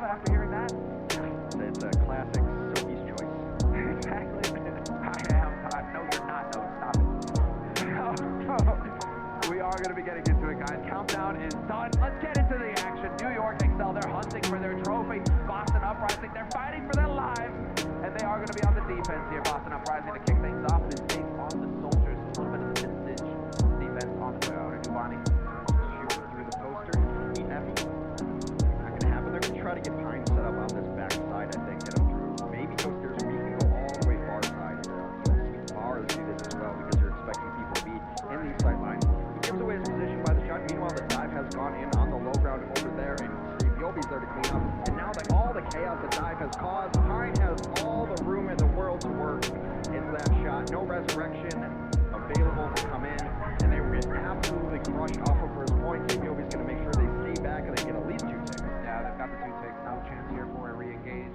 negative after hearing that? It's a classic Sophie's choice. Exactly. No, you're not. No, stop it. We are going to be getting into it, guys. Countdown is done. Let's get into the action. New York excel. They're hunting for their trophy. Boston Uprising, they're fighting for their lives. And they are going to be on the defense here. Boston Uprising to kick things off is big on the soldiers. A little bit of vintage defense on the way. Giovanni shooting through the poster. Heat heavy. Not going to happen. They're going to try to get Pine set up on this backside, I think. Get him through. Maybe go stairs. We can go all the way far side. You'll see bars do this as well because you're expecting people to be in these sight lines. Gives away his position by the shot. Meanwhile, the dive has gone in on the low ground over there, and Saebyeolbe's there to clean up. And now that all the chaos the dive has caused, Pine has all the room in the world to work into that shot. No resurrection available to come in, and they were getting absolutely crushed off of first point. Saebyeolbe's going to make sure they stay back and they get at least 2 ticks. Yeah, they've got the 2 ticks. No chance here for a re-engage.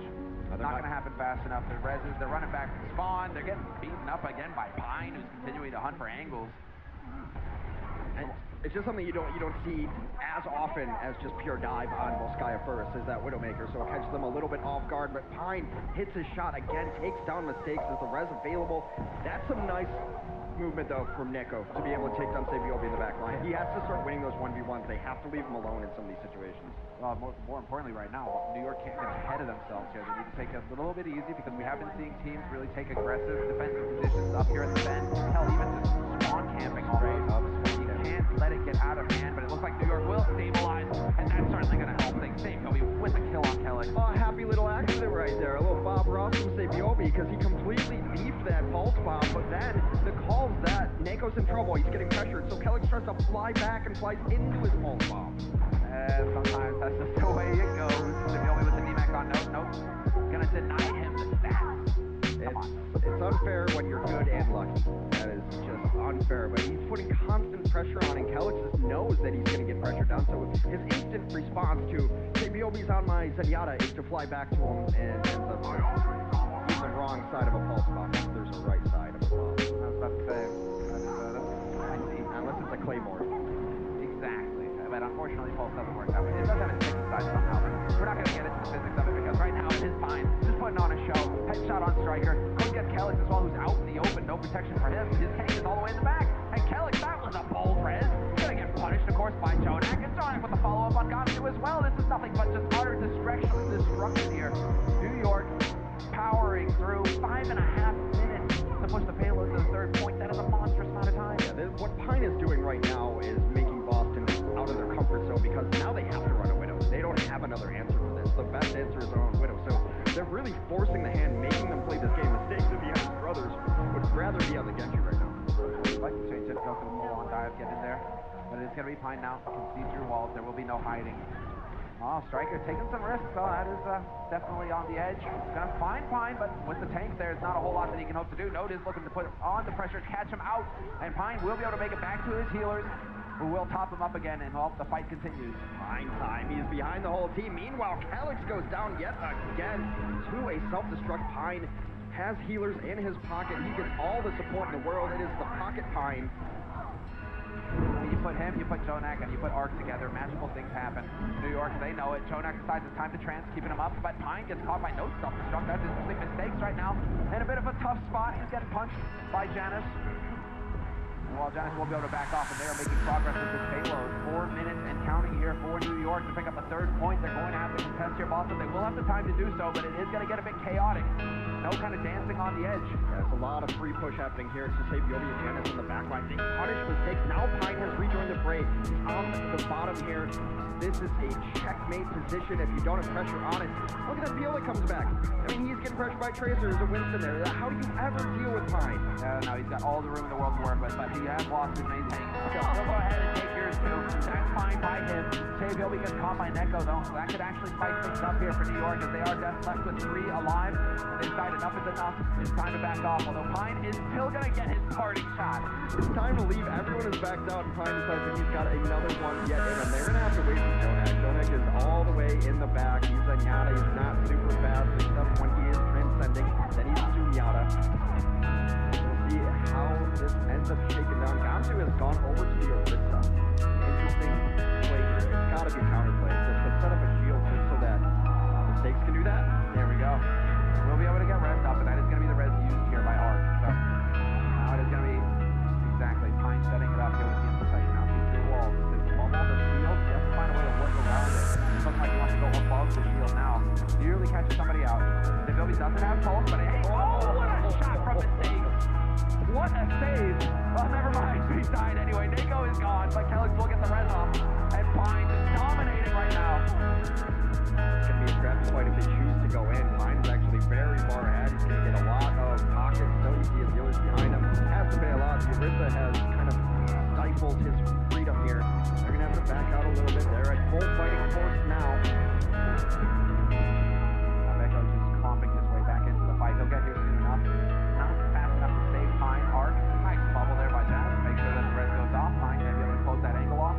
Not going to happen fast enough. The reses, they're running back from spawn. They're getting beaten up again by Pine, who's continuing to hunt for angles. And it's just something you don't see as often as just pure dive on Volskaya first, is that Widowmaker, so it catches them a little bit off guard, but Pine hits his shot again, takes down mistakes, is the res available. That's some nice movement, though, from Nico to be able to take down Saebyeolbe in the back line. He has to start winning those 1v1s. They have to leave him alone in some of these situations. More importantly right now, New York can't get ahead of themselves here. They need to take it a little bit easy because we have been seeing teams really take aggressive defensive positions up here at the bend. Hell, even just spawn camping almost. You can't let it get out of hand, but it looks like New York will stabilize, and that's certainly going to help things. Saebyeolbe with a kill on Kellic. Oh, happy little accident right there. A little Bob Ross from Saebyeolbe because he completely beefed that pulse bomb, but then the calls that Neko's in trouble. He's getting pressured, so Kellic tries to fly back and flies into his pulse bomb. Sometimes that's just the way it goes. Saebyeolbe with the DMAC on. Nope. Gonna deny him the stats. It's unfair when you're good and lucky. That is just unfair. But he's putting constant pressure on, and Kellic just knows that he's going to get pressured down. So his instant response to Saebyeolbe's on my Zenyatta is to fly back to him and ends up he's the wrong side of a pulse bomb. There's a right side of a bomb. I was about to say, unless it's a Claymore. Exactly. But unfortunately, pulse doesn't work that way. It does have a sticky side somehow. We're not going to get into the physics of it because right now it is fine. Just putting on a show. Headshot on Striker. Couldn't get Kellic as well, who's out in the open. No protection for him. His tank is all the way in the back. And Kellic, that was a bold res. Gonna get punished, of course, by Jonak. And Jonak with the follow-up on GodsB as well. This is nothing but just utter destruction here. New York powering through 5.5 minutes to push the payload to the 3rd point. That is a monstrous amount of time. Yeah, what Pine is doing right now is making Boston out of their comfort zone because now they have to run a Widow. They don't have another answer for this. The best answer is their own Widow. So they're really forcing the hand, making them play this game. Mistakes if he has his brothers would rather be on the Genji right now. I'd like to change it, go for the full-on dive, get in there. But it's going to be Pine now. You can see through walls. There will be no hiding. Oh, Striker taking some risks, though. That is definitely on the edge. Gonna find Pine, but with the tank there, it's not a whole lot that he can hope to do. Note is looking to put on the pressure, catch him out, and Pine will be able to make it back to his healers, who will top him up again, and the fight continues. Pine time. He's behind the whole team. Meanwhile, Kellic goes down yet again to a self-destruct. Pine has healers in his pocket. He gets all the support in the world. It is the pocket Pine. You put him, you put Jonak, and you put Arc together, magical things happen. New York, they know it. Jonak decides it's time to trance, keeping him up, but Pine gets caught by no self-destruct. That's interesting mistakes right now. In a bit of a tough spot. He's getting punched by Janus. And while Janus will be able to back off, and they are making progress with this payload. 4 minutes and counting here for New York to pick up a 3rd point. They're going to have to contest here, Boston. They will have the time to do so, but it is going to get a bit chaotic. No kind of dancing on the edge. Yeah, it's a lot of free push happening here. It's Saebyeolbe and Janus in the back line. They punish mistakes. Now Pine has rejoined the fray. He's on the bottom here. This is a checkmate position if you don't have pressure on it. Look at that Viola comes back. I mean, he's getting pressured by Tracer. There's a Winston there. How do you ever deal with Pine? No, he's got all the room in the world to work with, but he has lost his main tank. So he'll go ahead and take yours too. That's fine by him. Saebyeolbe gets caught by Neko though. So that could actually spice things up here for New York as they are just left with 3 alive. They decide enough is enough. It's time to back off. Although Pine is still going to get his parting shot. It's time to leave. Everyone is backed out, and Pine decides that he's got another one yet in him. They're going to have to wait for Jonak. Jonak is all the way in the back. He's Zenyatta. He's not super fast, except when he is transcending. Then he's Zenyatta. We'll see how this ends up shaking down. GodsB has gone over to the Orisa. Interesting play here. It's got to be counterplay. To set up a shield just so that the res off, and Pine is dominating right now. It's going to be a scrappy fight if they choose to go in. Pine is actually very far ahead. He's going to get a lot of pockets. Still, you see his dealers behind him. Has to pay a lot. The Orisa has kind of stifled his freedom here. They're going to have to back out a little bit. They're at full fighting force now. Echo's just clomping his way back into the fight. He'll get here soon enough. Not fast enough to save Pine. Arc, nice bubble there by Jazz. Make sure that the res goes off. Pine can be able to close that angle off.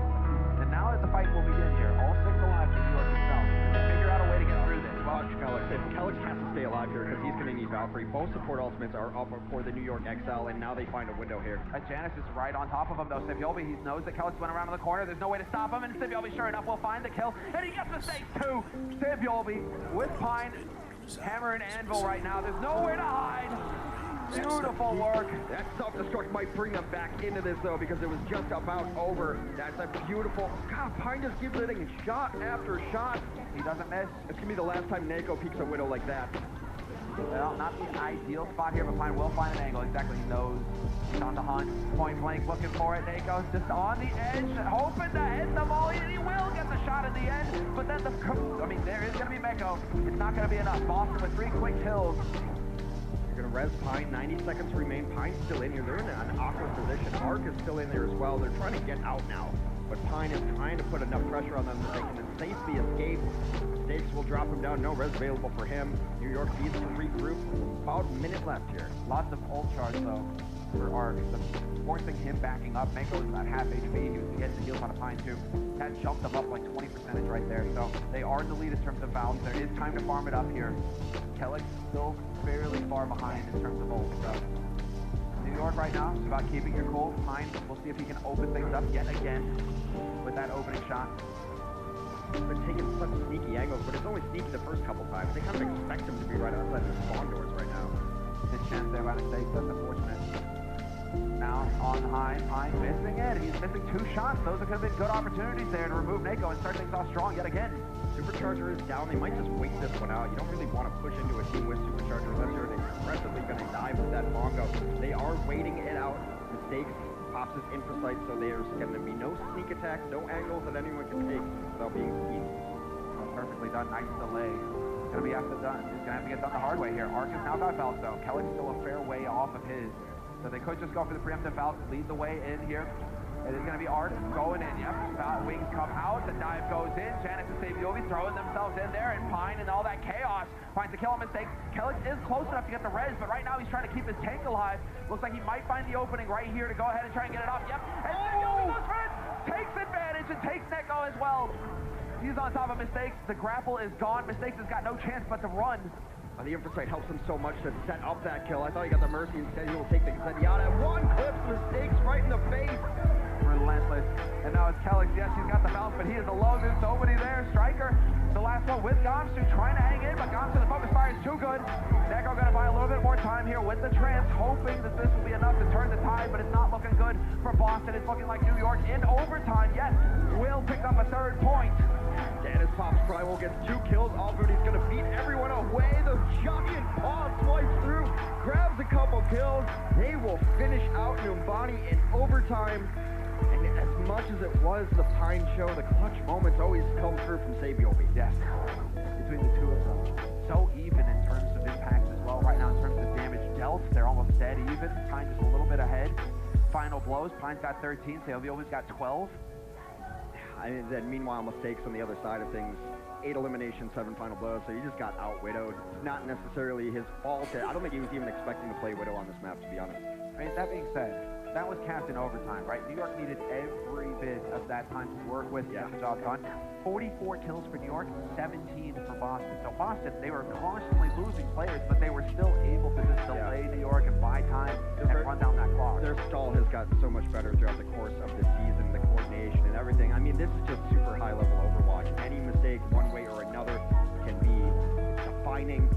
And now that the fight will begin here, all 6 alive for New York itself. They figure out a way to get through this. Watch Kellex. If Kellex has to stay alive here because he's going to need Valkyrie. Both support ultimates are up for the New York XL, and now they find a window here. Janus is right on top of him, though. Saebyeolbe, he knows that Kellex went around in the corner. There's no way to stop him, and Saebyeolbe, sure enough, will find the kill. And he gets the stake, too. Saebyeolbe with Pine, hammer and anvil right now. There's nowhere to hide. Beautiful work. That self-destruct might bring them back into this, though, because it was just about over. That's a beautiful... God, Pine just keeps hitting shot after shot. He doesn't miss. It's going to be the last time Nako peeks a Widow like that. Well, not the ideal spot here, but Pine will find an angle. Exactly, he knows he's on the hunt. Point blank looking for it. Nako's just on the edge, hoping to hit the volley, and he will get the shot at the end. But then there is going to be Meko. It's not going to be enough. Boston with 3 quick kills. Going to res Pine, 90 seconds remain. Pine's still in here. They're in an awkward position. Arc is still in there as well. They're trying to get out now. But Pine is trying to put enough pressure on them that they can safely escape. Mistakes will drop him down. No res available for him. New York needs to regroup. About a minute left here. Lots of ult charge, though, for Arc. Forcing him backing up. Mako is about half HP. He was getting the heals on a Pine, too. That jumped them up like 20% right there. So they are in the lead in terms of value. There is time to farm it up here. Kellex still fairly far behind in terms of ult. So New York right now is about keeping your cool. Pine, we'll see if he can open things up yet again with that opening shot. They're taking such sneaky angles, but it's only sneaky the first couple times. They kind of expect him to be right outside the spawn doors right now. His chance there by mistake, that's unfortunate. Now on high, Pine missing it. He's missing 2 shots. Those could have been good opportunities there to remove Nako and start things off strong yet again. Supercharger is down. They might just wait this one out. You don't really want to push into a team with Supercharger unless you're aggressively going to dive with that bongo. They are waiting it out. Mistakes pops his infrasight, so there's going to be no sneak attacks, no angles that anyone can take without being seen. Well, perfectly done. Nice delay. It's going to be have to done. It's going to have to get done the hard way here. Arc has now got Valk, though. Kellex still a fair way off of his. So they could just go for the preemptive Valk, lead the way in here. It is going to be Arc going in. Yep, wings come out, the dive goes in. Janus and Saebyeolbe throwing themselves in there, and Pine and all that chaos finds the kill on mistake. Kellex is close enough to get the res, but right now he's trying to keep his tank alive. Looks like he might find the opening right here to go ahead and try and get it off. Yep, and Saebyeolbe goes for it, takes advantage and takes Neko as well. He's on top of Mistakes. The grapple is gone. Mistakes has got no chance but to run. The infrasight helps him so much to set up that kill. I thought he got the mercy. Instead, he will take the Zenyatta. One clips Mistakes right in the face. Relentless. And now it's Kellex. Yes, he's got the bounce, but he is alone. There's nobody there. Striker, the last one with Gamsu, trying to hang in, but Gamsu, the focus fire is too good. Neko going to buy a little bit more time here with the trance, hoping that this will be enough to turn the tide, but it's not looking good for Boston. It's looking like New York in overtime. Yes, Will picked up a 3rd point. Dennis pops Primal, gets 2 kills. Allbooty's going to beat everyone away. The giant paw swipes through, grabs a couple kills. They will finish out Numbani in overtime. And as much as it was the Pine show, the clutch moments always come through from Saebyeolbe. Yes, between the 2 of them. So even in terms of impact as well. Right now in terms of damage dealt, they're almost dead even. Pine just a little bit ahead. Final blows, Pine's got 13, Saebyeolbe's got 12. I mean, then meanwhile, Mistakes on the other side of things. 8 eliminations, 7 final blows, so he just got out-widowed. Not necessarily his fault. I don't think he was even expecting to play Widow on this map, to be honest. I mean, that being said, that was capped in overtime, right? New York needed every bit of that time to work with to get the job done. 44 kills for New York, 17 for Boston. So Boston, they were constantly losing players, but they were still able to just delay New York and buy time and run down that clock. Their stall has gotten so much better throughout the course of the season, the coordination and everything. I mean, this is just super high-level Overwatch. Any mistake, one way or another, can be defining.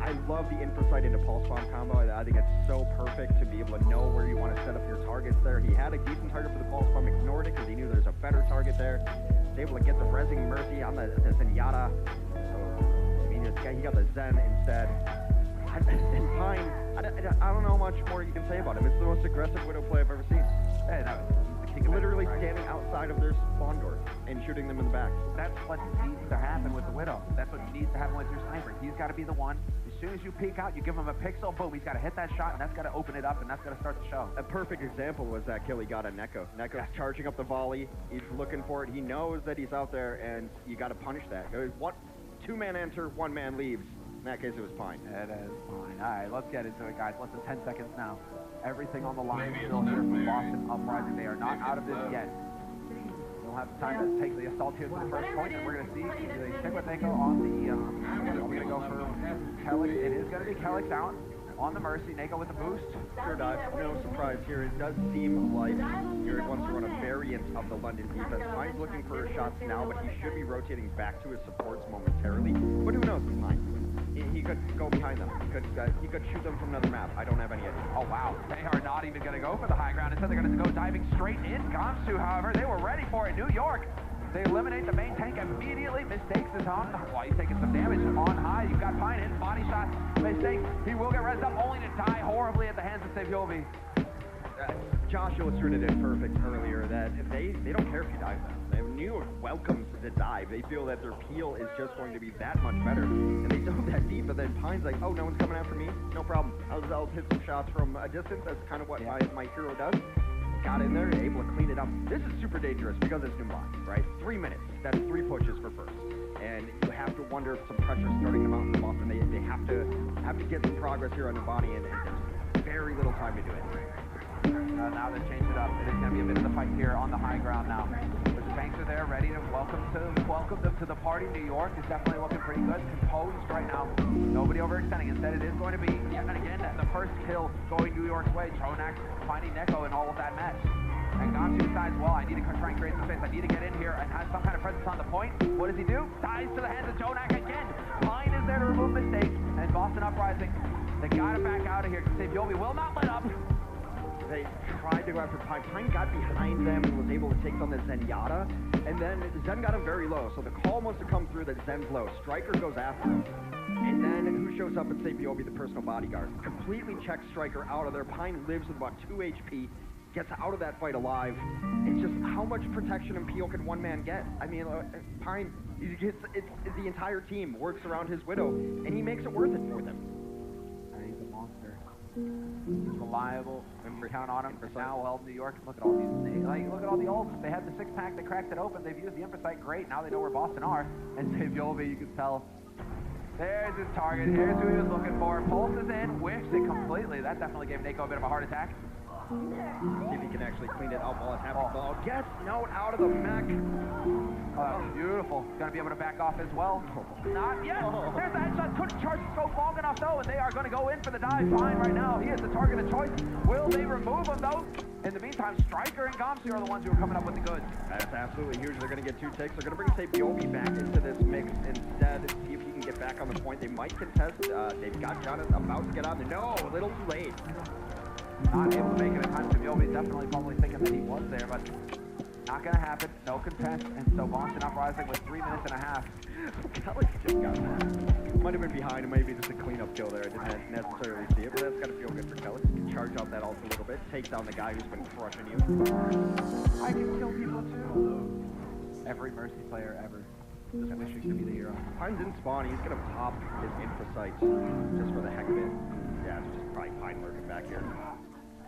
I love the infrasight into pulse bomb combo. I think it's so perfect to be able to know where you want to set up your targets there. He had a decent target for the pulse bomb, ignored it because he knew there's a better target there. He's able to get the resing mercy on the Zenyatta. So, I mean, he got the Zen instead. And Pine, I don't know how much more you can say about him. It's the most aggressive Widow play I've ever seen. Hey, no, he's the peek of it. Literally standing outside of their spawn doors and shooting them in the back. That's what needs to happen with the Widow. That's what needs to happen with your sniper. He's got to be the one. As soon as you peek out, you give him a pixel, boom, he's got to hit that shot, and that's got to open it up, and that's got to start the show. A perfect example was that kill he got on Neko. Neko's charging up the volley. He's looking for it. He knows that he's out there, and you got to punish that. Two-man enter, one-man leaves. In that case, it was Pine. It is fine. All right, let's get into it, guys. Less than 10 seconds now. Everything on the line still here from Boston Uprising. They are not out of this yet. We'll have time to take the assault here to the first point, and we're going to see if they stick with Neko on the, we're going to go for Kelix. It is going to be Kelix out on the Mercy. Neko with the boost. Sure dive. No surprise here. It does seem like Gary wants to run a variant of the London defense. Pine's looking for shots now, but he should be rotating back to his supports momentarily. But who knows with Pine? He could go behind them. He could shoot them from another map. I don't have any idea. Oh, wow. They are not even going to go for the high ground. Instead, they're going to go diving straight in. Gamsu, however, they were ready for it. New York, they eliminate the main tank immediately. Mistakes is on. Well, he's taking some damage on high. You've got Pine hitting body shots. Mistake. He will get rezzed up, only to die horribly at the hands of Saebyeolbe. Josh illustrated it perfect earlier that if they don't care if you dive them. New York welcomes the dive. They feel that their peel is just going to be that much better. And they dove that deep, but then Pine's like, oh, no one's coming after me? No problem. I'll hit some shots from a distance. That's kind of what my hero does. Got in there, able to clean it up. This is super dangerous because it's Numbani, right? 3 minutes. That's 3 pushes for first. And you have to wonder if some pressure is starting to mount from Boston. They have to get some progress here on Numbani, and there's very little time to do it. Now they change it up. It is going to be a bit of a fight here on the high ground now. The tanks are there, ready to welcome them to the party. New York is definitely looking pretty good, composed right now. Nobody overextending. Instead, it is going to be, and again, the first kill going New York's way. Chonak finding Neko and all of that mess. And Gamsu decides, well, I need to try and create some space. I need to get in here and have some kind of presence on the point. What does he do? Dies to the hands of Chonak again. Pine is there to remove mistakes. And Boston Uprising, they got to back out of here. Saebyeolbe will not let up. They tried to go after Pine. Pine got behind them and was able to take on the Zenyatta. And then Zen got him very low. So the call must have come through that Zen's low. Striker goes after him. And then who shows up at Saebyeolbe, the personal bodyguard? Completely checks Striker out of there. Pine lives with about 2 HP. Gets out of that fight alive. It's just how much protection and peel can one man get? I mean, Pine, it's the entire team works around his Widow, and he makes it worth it for them. He's a monster. He's reliable. We count on him. Now, well, New York, look at all these. Look at all the ults. They had the 6-pack. They cracked it open. They've used the Infrasight. Great. Now they know where Boston are. And Saebyeolbe, you can tell. There's his target. Here's who he was looking for. Pulses in. Whiffs it completely. That definitely gave Neko a bit of a heart attack. See if he can actually clean it up while it's happening. Oh, gets note out of the mech. Oh, beautiful. Going to be able to back off as well. Not yet. There's the headshot. Couldn't charge the scope long enough, though, and they are going to go in for the dive. Fine right now. He is the target of choice. Will they remove him, though? In the meantime, Striker and Gamsu are the ones who are coming up with the goods. That's absolutely huge. They're going to get 2 takes. They're going to bring Saebyeolbe back into this mix instead, see if he can get back on the point. They might contest. They've got Jonas about to get on there. No, a little too late. Not able to make it in time. Saebyeolbe definitely probably thinking that he was there, but not going to happen. No contest, and so Boston Uprising with 3 minutes and a half. Kelix just got that. Might have been behind, and maybe just a cleanup kill there. I didn't necessarily see it, but that's got to feel good for Kelix. Charge out that ult a little bit, take down the guy who's been crushing you. I can kill people too. Every Mercy player ever just wishing to be the hero. Pine's in spawn. He's going to pop his Infrasight just for the heck of it. Yeah, it's just probably Pine lurking back here.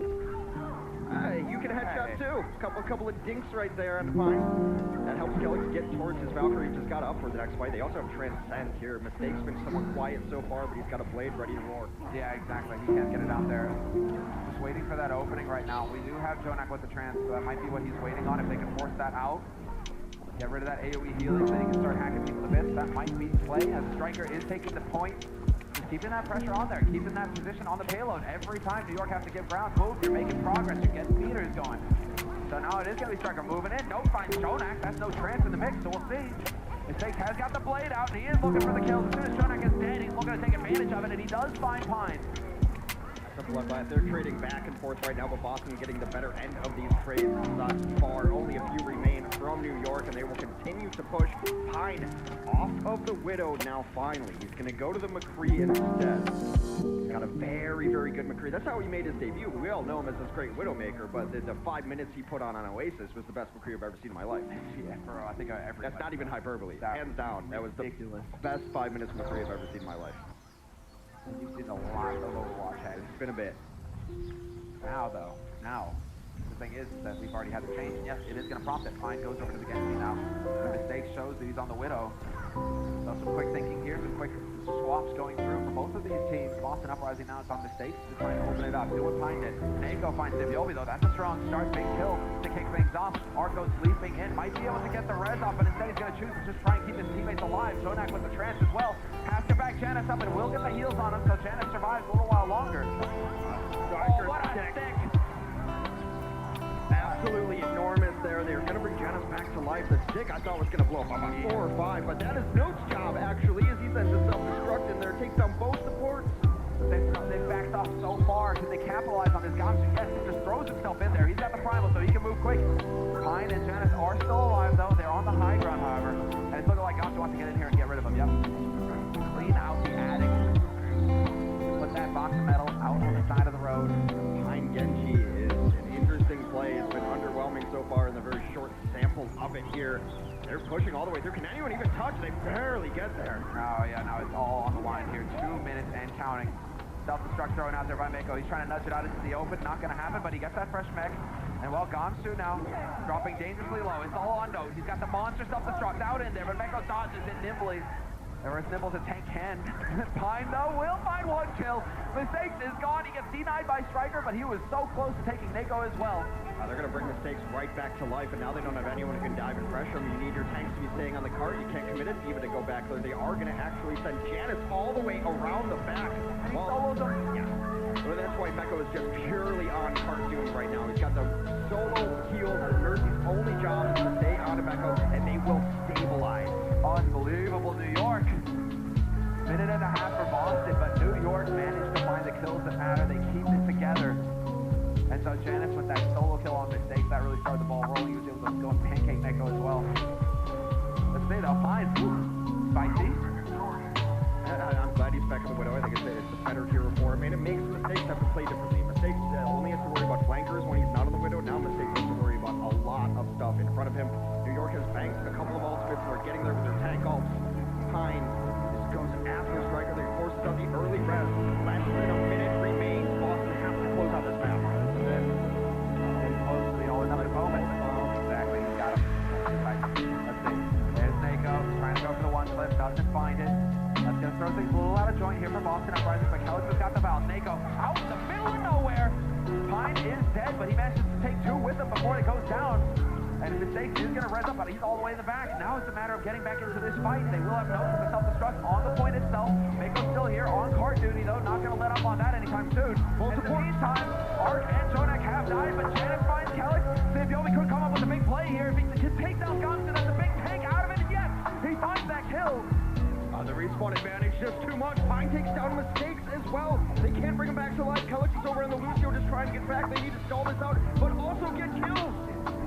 You can headshot too. Couple of dinks right there on Pine. That helps Kelix get towards his Valkyrie. Just got up for the next fight. They also have Transcend here. Mistake's been somewhat quiet so far, but he's got a blade ready to roar. Yeah, exactly. He can't get it out there. Just waiting for that opening right now. We do have Chonak with the trans, so that might be what he's waiting on. If they can force that out, get rid of that AoE healing, then he can start hacking people to bits. That might be play as Striker is taking the point. Keeping that pressure on there, keeping that position on the payload. Every time New York has to give ground, move, you're making progress, you're getting meters going. So now it is going to be Striker moving in. No, finds Chonak. That's no trance in the mix, so we'll see. Mistake has got the blade out, and he is looking for the kills. As soon as Chonak is dead, he's looking to take advantage of it, and he does find Pine. The bloodbath, they're trading back and forth right now, but Boston getting the better end of these trades thus far. Only a few remain from New New York, and they will continue to push. Pine off of the Widow now finally. He's going to go to the McCree instead. He's got a very, very good McCree. That's how he made his debut. We all know him as this great Widowmaker, but the 5 minutes he put on Oasis was the best McCree I've ever seen in my life. Yeah, bro, I think That's not even hyperbole. Hands down. That was the best 5 minutes McCree I've ever seen in my life. You've seen a lot of Overwatch heads. It's been a bit. Now, though, the thing is that we've already had the change. Yes, it is going to prompt it. Pine goes over to the Genji now. The mistake shows that he's on the Widow. So some quick thinking here, some quick swaps going through for both of these teams. Boston Uprising now is on mistakes to try and open it up. Do what Pine did. Nago finds Saebyeolbe though. That's a strong start. Big kill to kick things off. Arco's leaping in. Might be able to get the res up, but instead he's going to choose to just try and keep his teammates alive. Jonak with the trance as well. Has to back Janice up and will get the heals on him, so Janice survives a little while longer. Oh, what a stick! Absolutely enormous there. They're going to bring Janice back to life. The stick I thought was going to blow up about 4 or 5, but that is Note's job actually, as he sends a self-destruct in there, takes down both supports. They've backed off so far. Can they capitalize on this? Gamsu, yes, he just throws himself in there. He's got the primal, so he can move quick. Pine and Janice are still alive, though. They're on the high ground, however. And it's looking like Gamsu wants to get in here and get rid of him. Yep. Clean out the attic. Put that box of metal out on the side of the road. Pine Genji is an interesting play. It's been underwhelming so far in the very short samples of it here. They're pushing all the way through. Can anyone even touch? They barely get there. Oh, yeah, no, it's all on the line here. 2 minutes and counting. Self-destruct thrown out there by Mako. He's trying to nudge it out into the open. Not going to happen, but he gets that fresh mech. And well, Gamsu now dropping dangerously low. It's all on Note. He's got the monster self-destruct out in there, but Mako dodges it nimbly. There were nimble as a tank can. Pine, though, will find 1 kill. Mistakes is gone. He gets denied by Striker, but he was so close to taking Mako as well. They're going to bring Mistakes right back to life, and now they don't have anyone who can dive and pressure them. You need your tanks to be staying on the cart. You can't commit it even to go back there. They are going to actually send Janice all the way around the back. And he solos him. Yeah. So that's why Meko is just purely on cart doing right now. He's got the solo heals. Mercy's only job is to stay on Meko, and they will stabilize. Unbelievable, New York. Minute and a half for Boston, but New York managed to find the kills that matter. They keep it together. And so Janice with that solo kill on Mistakes, that really started the ball rolling. He was able to go and pancake Meko as well. Let's say though, Pine, spicy. I'm glad he's back on the Widow. I think it's a better hero for him. And it makes Mistakes have to play differently. Mistakes only has to worry about flankers when he's not on the Widow. Now Mistakes has to worry about a lot of stuff in front of him. New York has banked a couple of ultimates and are getting there with their tank ults. Pine just goes after Striker. They force out the early res. Less than a minute remains. Boston has to close out this map. And close to the all or nothing moment. Exactly, he's got him. Let's see. There's Nako trying to go for the 1 clip. Doesn't find it. That's going to throw things a little out of joint here for Boston Uprising, but Kelly's got the valve. Nako out in the middle of nowhere. Pine is dead, but he manages to take 2 with him before it goes down. And Mistakes is going to res up, but he's all the way in the back. Now it's a matter of getting back into this fight. They will have Note for the self-destruct on the point itself. Mako's still here on cart duty, though. Not going to let up on that anytime soon. In the meantime, Arc and Jonak have died, but Janice finds Kelly. Saebyeolbe could come up with a big play here. If he can take down Gamsu, that's a big tank out of it, and yes, he finds that kill. The respawn advantage just too much. Pine takes down Mistakes as well. They can't bring him back to life. Kelix is over in the Lucio just trying to get back. They need to stall this out, but also get kills.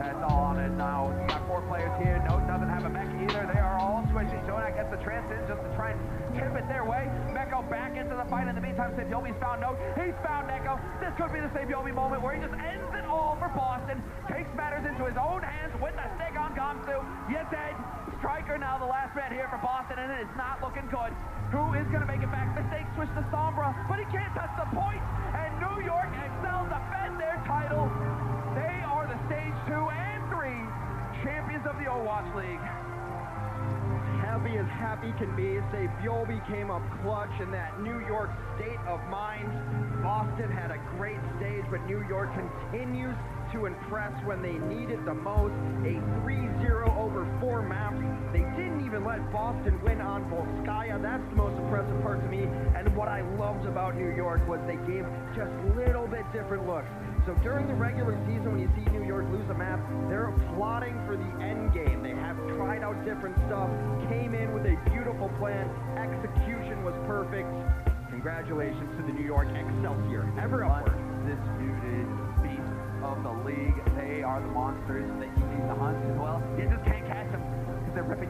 That's all on it now. You got 4 players here. Note doesn't have a mech either. They are all switching. Jonak gets the trance in just to try and tip it their way. Meko back into the fight. In the meantime, Saebyeolbe's found Note. He's found Neko. This could be the Saebyeolbe moment where he just ends it all for Boston. Takes matters into his own hands with the stick on Gamsu. You're dead. Striker now the last man here for Boston, and it is not looking good. Who is going to make it back? Mistakes switch to Sombra, but he can't touch the point. And New York Excel defend their title. They are the stage 2 and 3 champions of the Overwatch League. Happy as happy can be. Saebyeolbe came up clutch in that New York state of mind. Boston had a great stage, but New York continues to impress when they need it the most. A 3-0 over 4 maps. They didn't even let Boston win on Volskaya. That's the most impressive part to me. And what I loved about New York was they gave just little bit different looks. So during the regular season, when you see New York lose a map, they're plotting for the end game. They have tried out different stuff, came in with a beautiful plan, execution was perfect. Congratulations to the New York Excelsior. Ever upward. Undisputed beast of the league. They are the monsters that you need to hunt as well. You just can't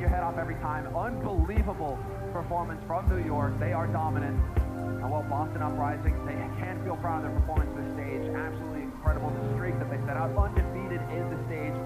your head off every time. Unbelievable performance from New York. They are dominant. And while Boston Uprising, they can feel proud of their performance this stage. Absolutely incredible. The streak that they set out undefeated is the stage.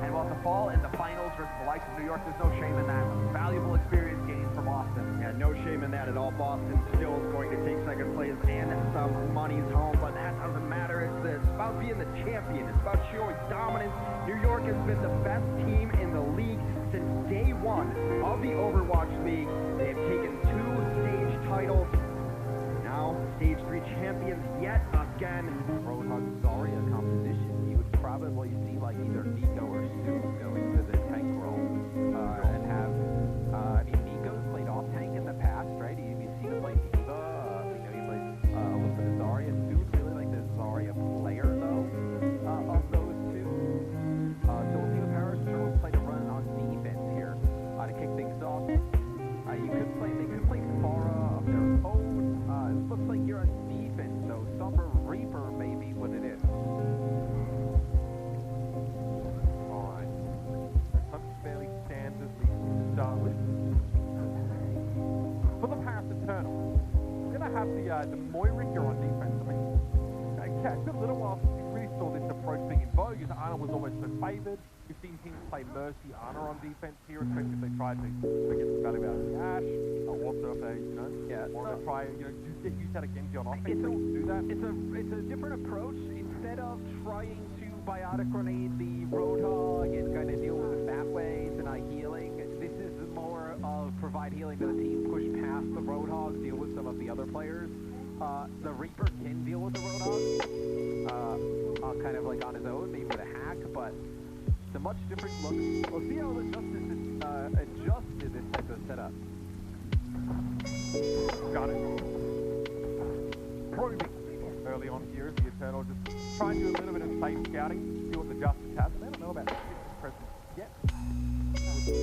And while to fall in the finals versus the likes of New York, there's no shame in that. Valuable experience gained for Boston. Yeah, no shame in that at all. Boston still is going to take second place and some money's home, but that doesn't matter. It's about being the champion. It's about showing dominance. New York has been the best team in the league since day one of the Overwatch League. They have taken 2 stage titles. Now, stage 3 champions yet again. Roadhog Zarya composition, you would probably see like either Nico or Stu go into the tank role and have, I mean, Nico's played off tank in the past, right? You've seen him play Diva, we know he plays a little bit of Zarya. Stu's really like the Zarya player, though, of those two. So we'll see what Paris will play to run on defense here to kick things off. They could play Pharah of their own. It looks like you're on defense, so Summer Reaper may be what it is. Alright. Something fairly standard to start with. For the Paris Eternal, we're going to have the Moira here on defense. I mean, it's been a little while since we really saw this approach being in vogue, as Ana was always so favoured. We've seen teams play Mercy Ana on defense here, especially if they try to get some value out of the Ashe, or also if they, or they try, use that against you on offense. Do that. It's a different approach. Instead of trying to biotic grenade the Roadhog and kind of deal with it that way, deny healing, this is more of provide healing to the team, push past the Roadhog, deal with some of the other players. The Reaper can deal with the Roadhog, kind of like on his own, maybe with a hack, but it's a much different look. We'll see how the Justice adjusts to this type of setup. Got it. Probing early on here is the Eternal, just trying to do a little bit of safe scouting, see what the Justice has. They don't know about the presence yet.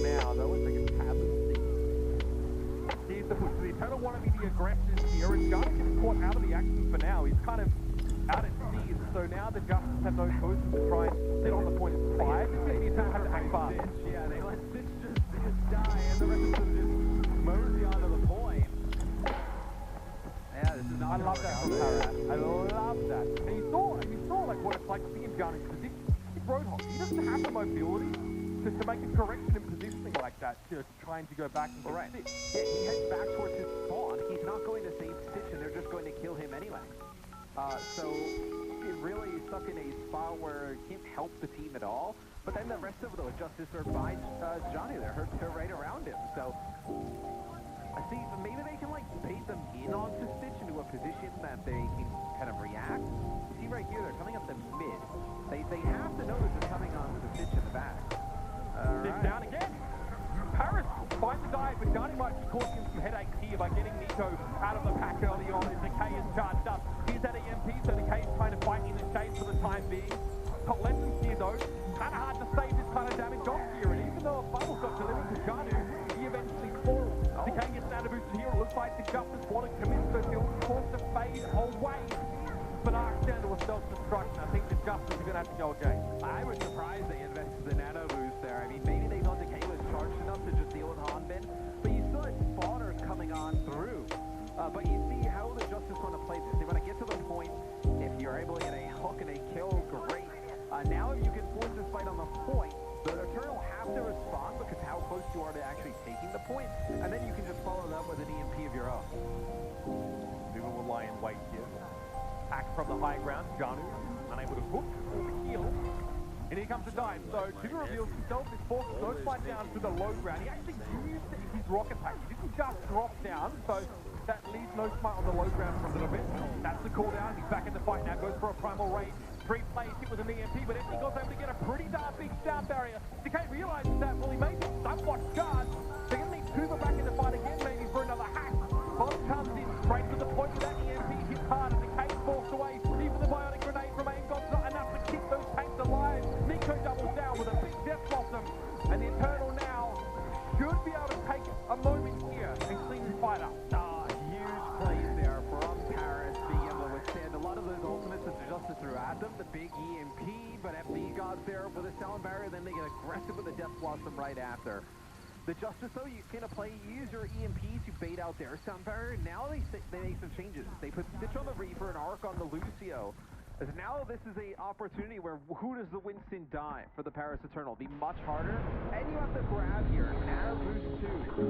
Now, though, as they can have them see. Here's the push. The Eternal want to be the aggressors here, and Gunner gets caught out of the action for now. He's kind of out at sea, so now the Justice have no choice to try and sit on the point and fight. The Eternal have to act fast. Yeah, they let Stitch just die, and the rest of them just mosey onto the point. Yeah, this is not I love that from Paris. I love that. And you saw like what it's like to be in Gunner's position. Roadhog, he doesn't have the mobility to make a correction in positioning like that, trying to go back and get Stitch. Yeah, he heads back towards his spawn. He's not going to save Stitch, and they're just going to kill him anyway. So it really is stuck in a spot where it can't help the team at all. But then the rest of the Justice are by Johnny there, they're right around him. So I see maybe they can like bait them in onto Stitch into a position that they can kind of react. You see right here, they're coming up the mid. They have to know that they're coming onto the Stitch in the back. Right. Down again. Paris finds the dive, but Johnny might be causing some headaches here by getting Nico out of the pack early on as Decay is charged up. Here's that EMP, so Decay is trying to fight in the shade for the time being. Got lessons here though. Kind of hard to save this kind of damage off here, and even though a bubble got delivered to Janu, he eventually falls. Decay gets an boost here. It looks like the Justice want to commit, so he'll force to fade away. But arcs down to a self-destruction. I think the Justice are going to have to go again. I was surprised they invested the nano boost there. I mean, maybe they thought Decay was charged enough to just deal with Hanbin, but you still had spawners coming on through. But you see how the Justice want to play this. They want to get to the point. If you're able to get a hook and a kill, great. Now if you can force this fight on the point, the Eternal have to respond because how close you are to actually taking the point, and then you can just follow it up with an EMP of your own. Nuva will lie in wait here. Attack from the high ground. Janu unable to hook or heal. And here comes the dive. So Nuva reveals himself. His force goes right down to the low ground. He actually used his rocket pack. He didn't just drop down. So that leaves no smite on the low ground for a little bit. That's the cooldown. He's back in the fight now. Goes for a primal raid. 3 plays hit with an EMP, but Empty goes able to get a pretty darn big sound barrier. Decay realizes that, well, he made it somewhat charged. They're going to need Tuba back in the fight again, maybe for another hack. Bob comes in, straight to the point with that EMP, hits hard, and Decay falls away. Even the bionic grenade from God's not enough to keep those tanks alive. Nico doubles down with a big death blossom, and the Eternal now should be able to take a moment here and clean this fight up. Huge plays there from Paris, being able to withstand a lot of those ultimates that Justice threw at them. The big EMP, but FB Gods there with a sound barrier, then they get aggressive with the Death Blossom right after. The Justice, though, you can use your EMP to bait out their sound barrier. Now they make some changes. They put Stitch on the Reaper and Arc on the Lucio. As now this is a opportunity where who does the Winston die for the Paris Eternal? Be much harder. And you have the grab here. Add a boost too for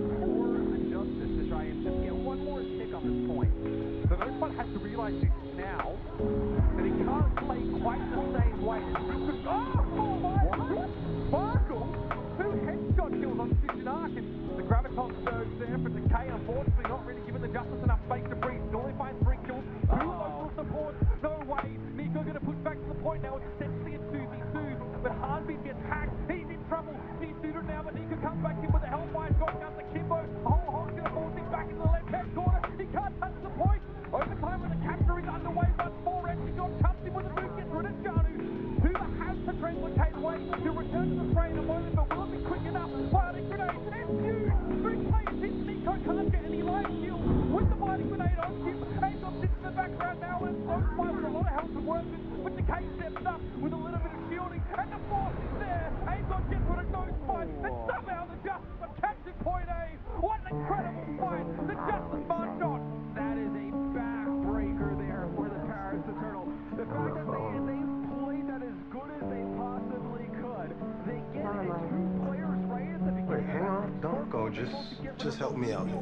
the Justice to try and just get one more tick on this point. So Nosebud has to realize this now, that he can't play quite the same way as Stitch. Oh my God! Sparkle! 2 headshot kills on Stitch and Arc, and the Graviton surge there for Decay, unfortunately not really giving the Justice enough space to breathe. Still only finds 3 kills. 2 local supports. No way. Nico going to push back to the point now. It's essentially a 2v2, but Hardbeat gets hacked. He's in trouble. He's suited now, but Nico comes back in with the Hellfire shotgun to Kimbo. The whole Hog's going to force him back into the left-hand corner. He can't touch the point. Overtime when the capture is underway, but 4 actually got chucked in with the boot. Gets rid of Janu. Hoover has to translocate away. He'll return to the fray in a moment, but will it be quick enough? Firing grenade. It's huge. 3 players hit. Nico can't get any light shield with the fighting grenade on him. Angel sits in the background now, and it's Nosebud with a lot of help and work. But Decay steps up with a little bit of shielding, and the force is there. Angel gets rid of Nosebud, and somehow the Justice have captured point A. What an incredible fight. The Justice march on. That is a backbreaker there for the Paris Eternal. The fact that they played that as good as they possibly could. They get it 2 players right at the beginning. Wait, hang on. Don't go. Just help me out here.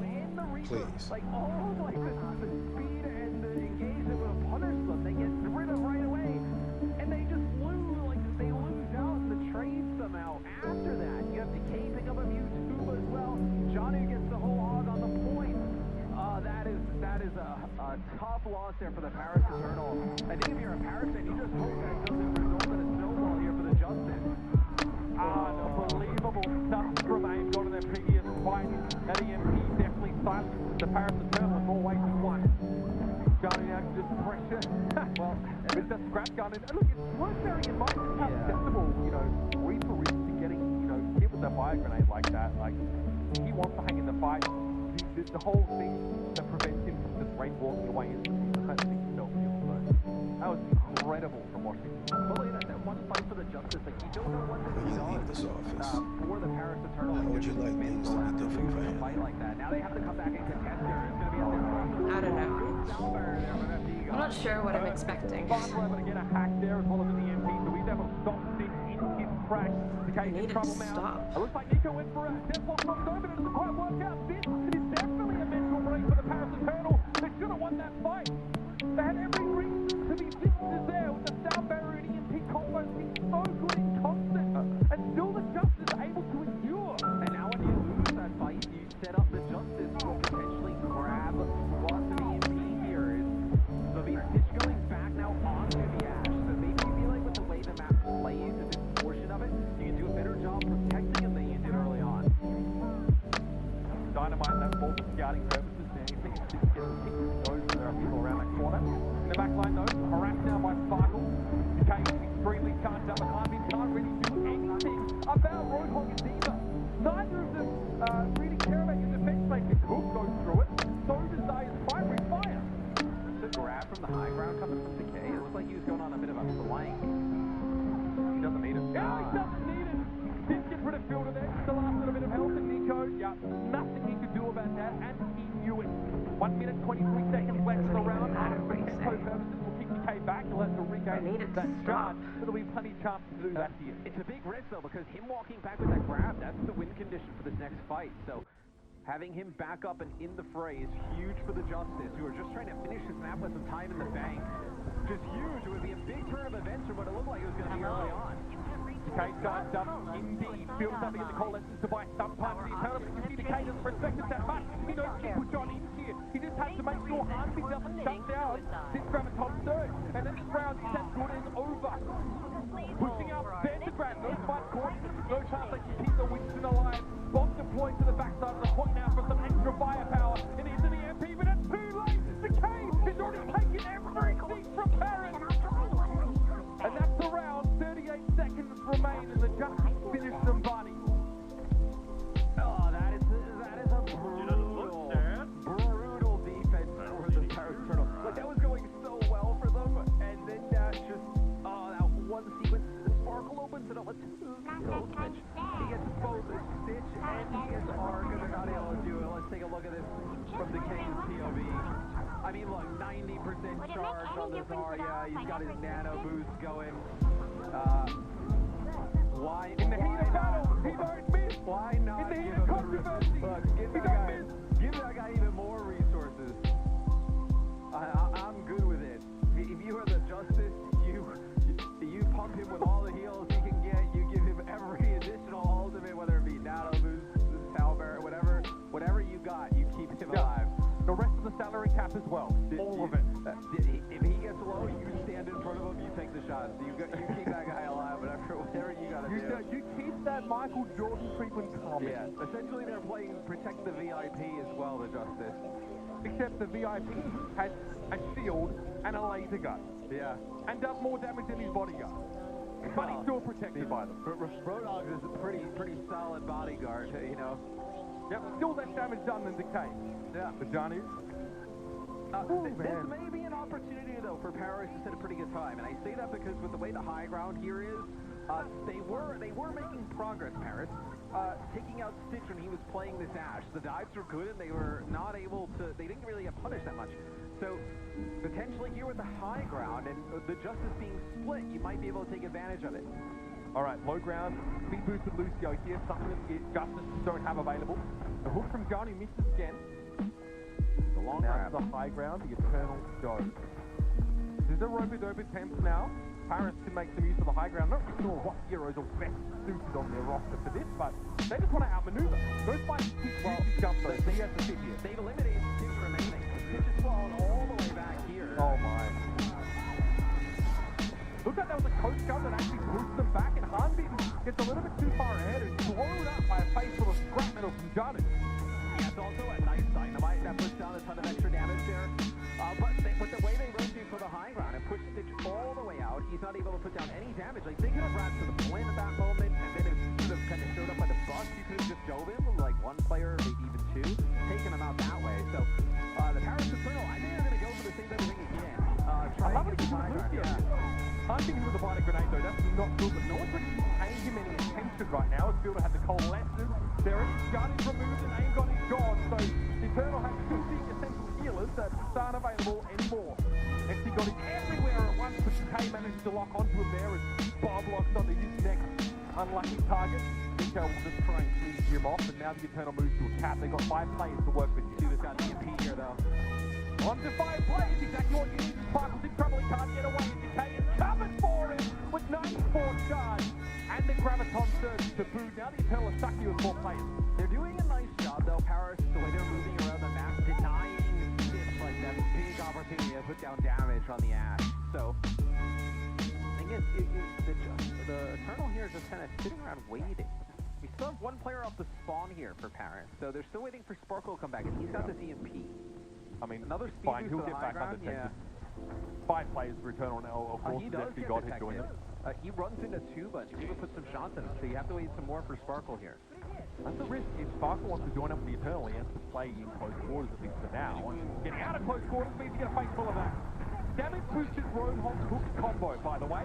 Please. Like all like the speed and the engagement with a punish them, they get rid of right away. And they just lose, like they lose out in the trade somehow. After that, you have Decay pick up a Mewtwo as well. Johnny gets the whole hog on the point. That is a tough loss there for the Paris Eternal. I think if you're a Paris fan, you just hope that doesn't result in a snowball here for the Justice. Unbelievable stuff from Angel in their previous fight. That EMP definitely silenced the Paris Eternal in more ways than one. Johnny now just pressure. Well, it's a scrap gun. And look, it's worth bearing in mind just how acceptable, Reaper is to getting, hit with a fire grenade like that. Like, he wants to hang in the fight. The whole thing that prevents him from just rain walking away instantly. That thing self-heal. So that was incredible from watching. Well, that one fight for the Justice, like you don't know what to When you see leave this office, for the Paris Eternal. how would you like things to be different for him? Fight like that. Now they have to come back and contest here. It's going to be a I don't know. I'm not sure what I'm expecting. Sparkle able to get a hack there as well as an EMP, so we never stopped this in his track. Decay in trouble now. It looks like Nico went for a deathlock from Doe, but it doesn't quite work out. This is definitely a mental break for the Paris Eternal. They should have won that fight. They had every reason to be victors there with the sound barrier and EMP combos being so good in concert. And still the Justice able to endure. And now when you lose that fight, you set up the Justice to potentially grab lots of EMP here. So the Stitch going back now onto the Ash. So maybe you feel like with the way the map plays in this portion of it, you can do a better job protecting him than you did early on. Dynamite that ball for scouting purposes. Now you think it's just getting kicked. Those there are people around that corner. In the back line though, harassed now by Sparkle. Decay is extremely charged up, and Hardbeat can't really do anything about Roadhog and Diva. Neither of them really care about your defense maker. Cook goes through it. So does Zaya's primary fire. The grab from the high ground coming from Decay. It looks like he was going on a bit of a flank. He doesn't need it. Yeah, he doesn't need it. Didn't get rid of Fielder there. The last little bit of health in Nico. Yeah, nothing he could do about that, and he knew it. 1 minute, 23 seconds left in the round. For tempo purposes, we'll kick Decay back. He'll have to regain that charge. There'll be plenty of chance to do that here. It's a big risk, though, because him walking back with that grab, that's the win condition for this next fight. So having him back up and in the fray is huge for the Justice, who are just trying to finish this map with some time in the bank. Just huge. It would be a big turn of events from what it looked like it was going to be early on. Decay charged up, indeed. Feels up to get the call lessons to buy some parts of the Eternal, but you see Decay doesn't respect it that much. He knows he can push on in here. He just has to make sure Hardbeat doesn't shut down this Graviton surge. And then this round is as good as over. Pushing up, Vandergrad, no fight caught. No chance they can keep the Winston alive. Bomb deployed to the backside of the point now for some extra firepower. It is an EMP, but it's too late. Decay has already taken everything from Paris. And that's the round. 38 seconds remain as the Justice finish somebody. Oh, that is a brutal defense for the Paris Eternal. Like, that was going so It's arc and they're not able to do it. Let's take a look at this from Decay's POV. I mean, look, 90% charge on this R. Yeah, he's got his nano boost going. Why? In the heat of battle, he don't miss. Why not? In the heat give of him controversy, give that guy even more resources. I'm good with it. If you are the Justice, you pump him with all the heals he can get. You give him every additional ultimate, whether it be nano boost, Saebyeolbe, whatever you got, you keep him alive. The rest of the salary cap as well. All of it. If he gets low, you stand in front of him, you take the shots. You keep that guy alive, whatever you gotta do. You keep that Michael Jordan treatment coming. Yeah, essentially they're playing protect the VIP as well, the Justice. Except the VIP has a shield and a laser gun. Yeah. And does more damage than his bodyguard. But he's still protected by them. Brodog is a pretty solid bodyguard, you know. Yep, still less damage done than Decay. Yeah. But Johnny? This may be an opportunity, though, for Paris to set a pretty good time. And I say that because with the way the high ground here is, they were making progress, Paris. Taking out Stitch when he was playing this Ashe. The dives were good and they were not able to, they didn't really get punished that much. So, potentially here with the high ground and the Justice being split, you might be able to take advantage of it. Alright, low ground, speed boosted Lucio here, something that Justice don't have available. The hook from Johnny misses again. The long now grab. the high ground, the Eternal go. This is a rope-a-dope attempt now. Paris can make some use of the high ground. Not sure what heroes are best suited on their roster for this, but they just want to outmaneuver. Those fights keep jump though, so he has to sit here. They've eliminated Stitch from anything. Stitch is fallen all the way back here. Oh my. Looks like that was a coach jump that actually pushed them back, and Hanbin gets a little bit too far ahead and blown up by a face full of scrap metal from Janu. Yeah, it's also a nice dynamite that puts down a ton of extra damage there. But the way they rotate for the high ground and push Stitch all the way out, he's not able to put down any damage. Like, they could have wrapped to the point at that moment, and then it sort of kind of showed up by the bus. You could have just dove him with like one player, maybe even two, taking him out that way. So, the Paris Eternal, I think they're going to go for the same type of thing again. I love what he's doing with Lucio. Hanbin with a body grenade though, that's not good, but no one's really paying him any attention right now. As Fielder had the coalescence. There is gun is removed and aim gun is gone, so Eternal has 50 essential healers that aren't available anymore. XC got it everywhere at once, but Decay managed to lock onto him there as Bob locks onto his next unlucky target. Decay will just try and squeeze him off, and now the Eternal moves to a cap. They've got 5 players to work with. Dude has got DMP here though. On to 5 players, exactly what you need. Sparkle's in trouble, he can't get away, and Decay is covered for him with 94 charge. And the Graviton surge to boot. Now the Eternal are stuck here with 4 players. They're doing a nice job though, Paris, the way they're moving around the map, denying Stitch like that big opportunity to put down damage on the Ashe. So, I think the Eternal here is just kind of sitting around waiting. We still have 1 player off the spawn here for Paris, so they're still waiting for Sparkle to come back, and he's got the CMP. I mean, Another speed fine, boost he'll to the get high back ground, under 5 players for Eternal now, of course, he does actually get got him detected. doing it. He runs into 2, but people put some shots in him, so you have to wait some more for Sparkle here. That's a risk. If Sparkle wants to join up with the Eternal, he has to play in close quarters, at least for now. And getting out of close quarters means you get a face full of that. Damage boosted Roadhog hook combo, by the way.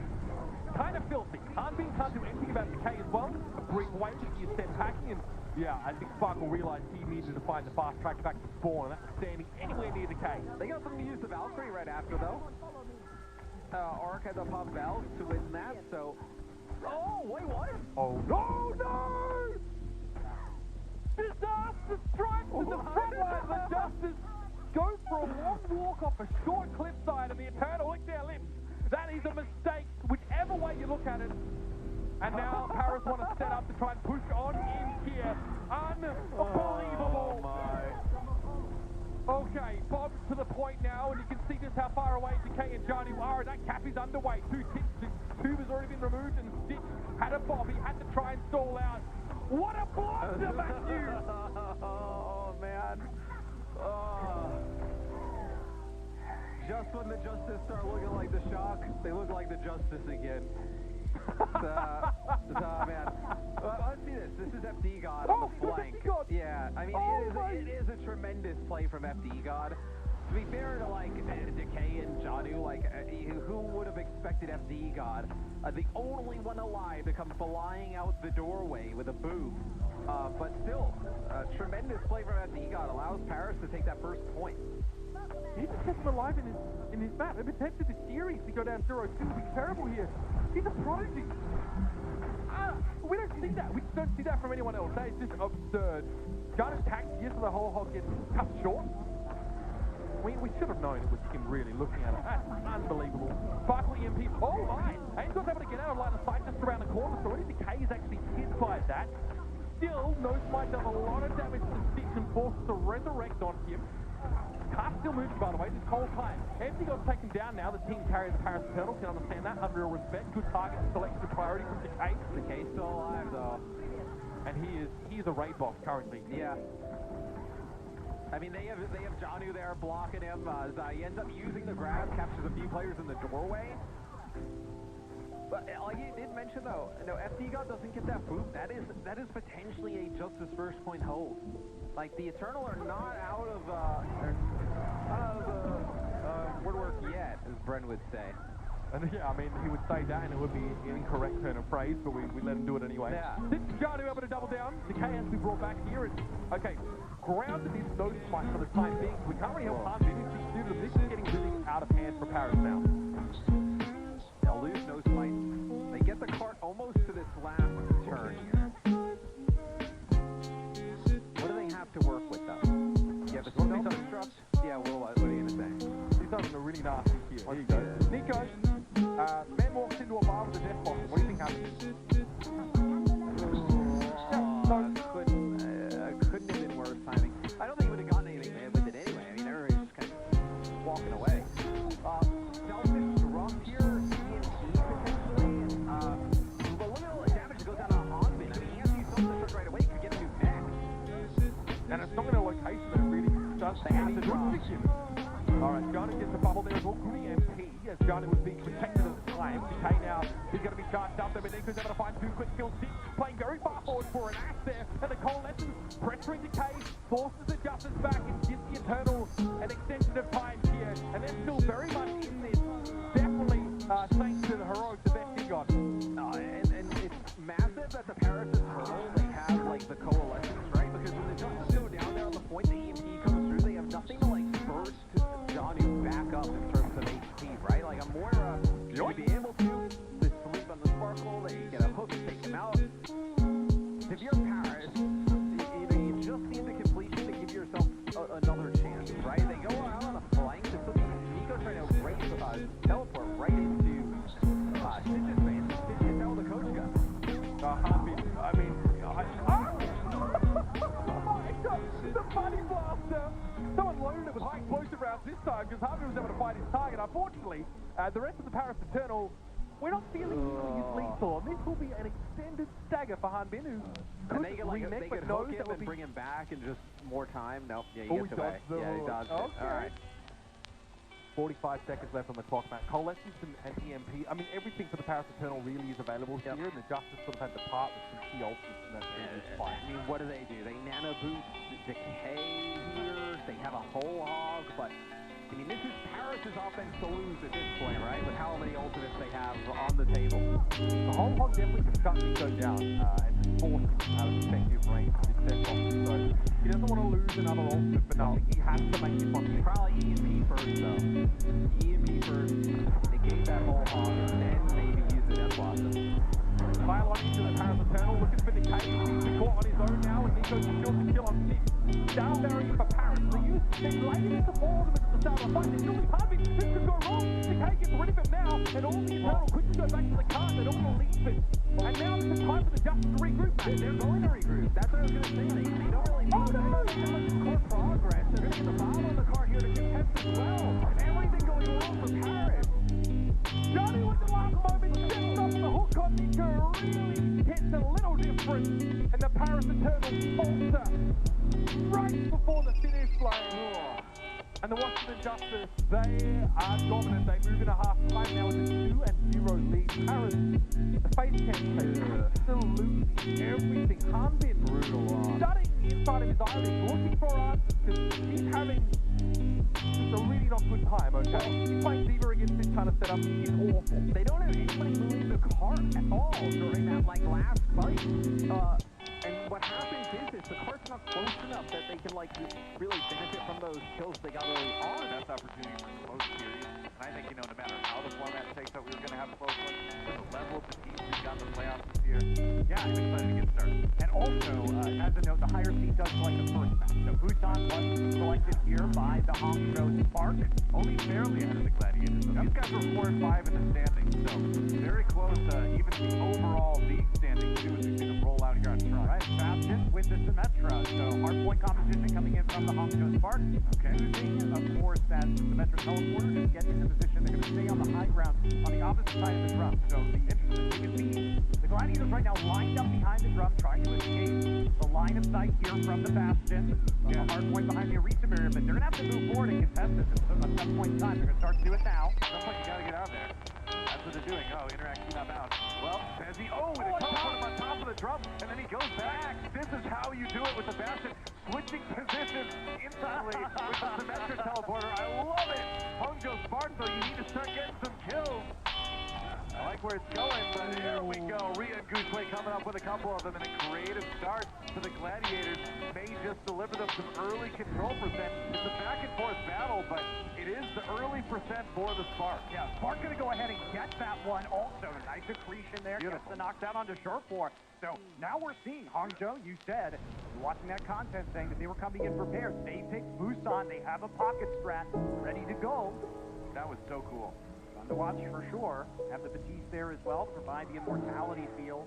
Kind of filthy. Hanbin can't do anything about Decay as well. A brick way that you send packing, and yeah, I think Sparkle realized he needed to find the fast track back to spawn, and that's standing anywhere near Decay. They got something to use the Valkyrie right after, though. Arc had the pop valves to win that, so... Oh, wait, what? Oh, no, no! Disaster strikes in the front line. The Justice go for a long walk off a short cliffside, and the Eternal lick their lips. That is a mistake, whichever way you look at it. And now Paris want to set up to try and push on in here. Unbelievable. Oh, my. Okay, Bob to the point now, and you can see just how far away Decay and Johnny are. That cap is underway. 2 ticks, the tube has already been removed, and Stitch had a bob. He had to try and stall out. What a blunder, Matthew! Oh, man. Oh. Just when the Justice start looking like the Shock, they look like the Justice again. Man. Let's see this. This is FD God on the flank. Yeah, I mean, it is a tremendous play from FD God. To be fair to, like, Decay and Janu, like, who would have expected FD God, the only one alive, to come flying out the doorway with a boom But still, tremendous play from FD allows Paris to take that first point. He just kept him alive in his map. If it tempted the series to go down 0-2, it would be terrible here. He's a prodigy. We don't see that. We just don't see that from anyone else. That is just absurd. Gunner's tax here for the whole hog gets cut short. We should have known it was him really looking at it. That's unbelievable. Sparkling MP. Oh my! Ain't got able to get out of line of sight just around the corner, so only Decay is actually hit by that. Still, No Smite does a lot of damage to Stitch and forces to resurrect on him. Car still moving, by the way, this whole time. Empty got taken down now. The team carries the Paris Eternal. Can understand that. Unreal respect. Good target selection priority from Decay. Decay's still alive, though. And he is a raid boss currently. Yeah. I mean, they have Janu there blocking him. He ends up using the grab, captures a few players in the doorway. But like you did mention, though, no, FD God doesn't get that boot. That is potentially a Justice first point hold. Like, the Eternal are not out of woodwork yet, as Bren would say. And yeah, I mean, he would say that and it would be an incorrect turn of phrase, but we let him do it anyway. Yeah. Janu able to double down. Decay has to be brought back here. And, okay, grounded is No Smite for the time being. We can't really help harm him. This is getting really out of hand for Paris now. They'll lose No Smite. They get the cart almost to this last turn here. What do they have to work with, though? Yeah, but self-destruct? Yeah, well, what are you going to say? He's done a really nasty here. Here you go. Nico, man walks into a bar with a death box. What do you think happens? Couldn't have been worse timing. I don't think he would have gotten anything with it anyway. I mean, everybody's just kind of walking away. Self-destruct here, EMP potentially. But look at all the damage that goes down on Hanbin. I mean, he has to use self-destruct right away to get a new mech. And it's not in a location that really does any good to him. Alright, Janu gets the bubble there as well. Good EMP as Janu was being protected at the time. Decay now, he's going to be charged up there, but Nico's able to find two quick kills. Six playing very far forward for an axe there. And the coalescence pressuring Decay, forces the Justice back and gives the Eternal an extension of time here. And they're still very much in this. Definitely thanks to the heroics of FD God. And it's massive that the Paris Eternal, they have like the coalescence, right? Because when the Justice go down there on the point, the EMP comes through, they have nothing to like burst Janu back up in terms of HP, right? Like a Moira should be able to sleep on the Sparkle, they get a hook, take him out. If you're Paris, you just need the completion to give yourself another chance, right? They go out on a flank, this will be Nico trying to race teleport right into Stitch's face. Stitch hits out with a coach gun. The money blaster! Someone loaded it with high explosive rounds this time because Harvey was able to find his target. Unfortunately, the rest of the Paris Eternal, we're not feeling really lethal. This will be an extended stagger for Hanbin, who could they could hook him and bring him back in just more time. Nope, yeah, he gets away. Yeah, he dodged it. All right. 45 seconds left on the clock, Matt. Coalescence and EMP. I mean, everything for the Paris Eternal really is available here, and the Justice sort of had to part with some key ultimates in that fight. I mean, what do? They nano boost Decay here. They have a whole hog, but I mean, this is Paris's offense to lose at this point, right? With how many ultimates they have on the table. The whole hog definitely can shut Nico down and force him out of effective range of his death box. So he doesn't want to lose another ultimate, but I think he has to make this one. Probably EMP first, though. EMP first. Negate that whole hog, and then maybe use the death blossom. Fire line to the Paris Eternal, looking for Decay. He's caught on his own now, and Nico secures the kill on 6. Down barrier for Paris. They laid into all of them at the start of the fight. They still be Harvey. This could go wrong. Decay gets rid of him now, and all the Eternal couldn't go back to the cart. They don't want to leave it. And now it's the time for the Justice to regroup. They're going to regroup. That's what I was going to say. They don't really need to core progress. They're going to get the bomb on the card here to contest as well. Everything going wrong for Paris. Johnny with the last moment steps off the hook on Nico. Really hits a little different. And the Paris Eternal falter right before the finish line. And the Washington Justice, they are dominant. They move in a half time now with a 2-0 lead. Paris, the face cam still losing everything. Hanbin brutal. Studying the inside of his eyelids, looking for answers because he's having just a really not good time, okay? He's playing Diva against this kind of setup. It's awful. They don't have anybody moving the cart at all during that like last fight. And what happens Gladiators, is the car's not close enough that they can, like, really benefit from those kills they got early on. Best opportunity for a close series. And I think, you know, no matter how the format takes out, we were going to have a close one. With the level of the teams we've got in the playoffs this year, yeah, I'm excited to get started. And also, as a note, the higher seed does select the first match. So Busan was selected here by the Hangzhou Spark. Only barely ahead of the Gladiators. So these guys were 4 and 5 in the standings, so very close to even the overall league standings too, as we see them roll out here on Toronto. Right, Bastion with the Symmetra. So hardpoint competition coming in from the Hangzhou Spark. Okay. Using, of course, that Symmetra teleporter to get into position. They're going to stay on the high ground on the opposite side of the drum. So the interesting thing is the Gladiators right now lined up behind the drum, trying to escape the line of sight here from the Bastion. The hardpoint behind the Arisa barrier, but they're going to have to move forward and contest this at some point in time. They're going to start to do it now. At some point, you got to get out there. That's what they're doing. Oh, interact, keep out bounds. Well, Saebyeolbe, with a teleport him on top of the drum, and then he goes back. This is how you do it with the Bastion. Switching positions instantly with the Symmetra teleporter. I love it. Hangzhou Spark, though, you need to start getting some kills. I like where it's going, but here we go. Rhea and Gooseplay coming up with a couple of them, and a creative start to the Gladiators may just deliver them some early control percent. It's a back-and-forth battle, but it is the early percent for the Spark. Yeah, Spark going to go ahead and get that one also. Nice accretion there. Gets the knockdown onto short 4. So now we're seeing Hangzhou, you said, watching that content saying that they were coming in prepared. They picked Busan. They have a pocket strat ready to go. That was so cool. Fun to watch for sure. Have the Batiste there as well to provide the immortality field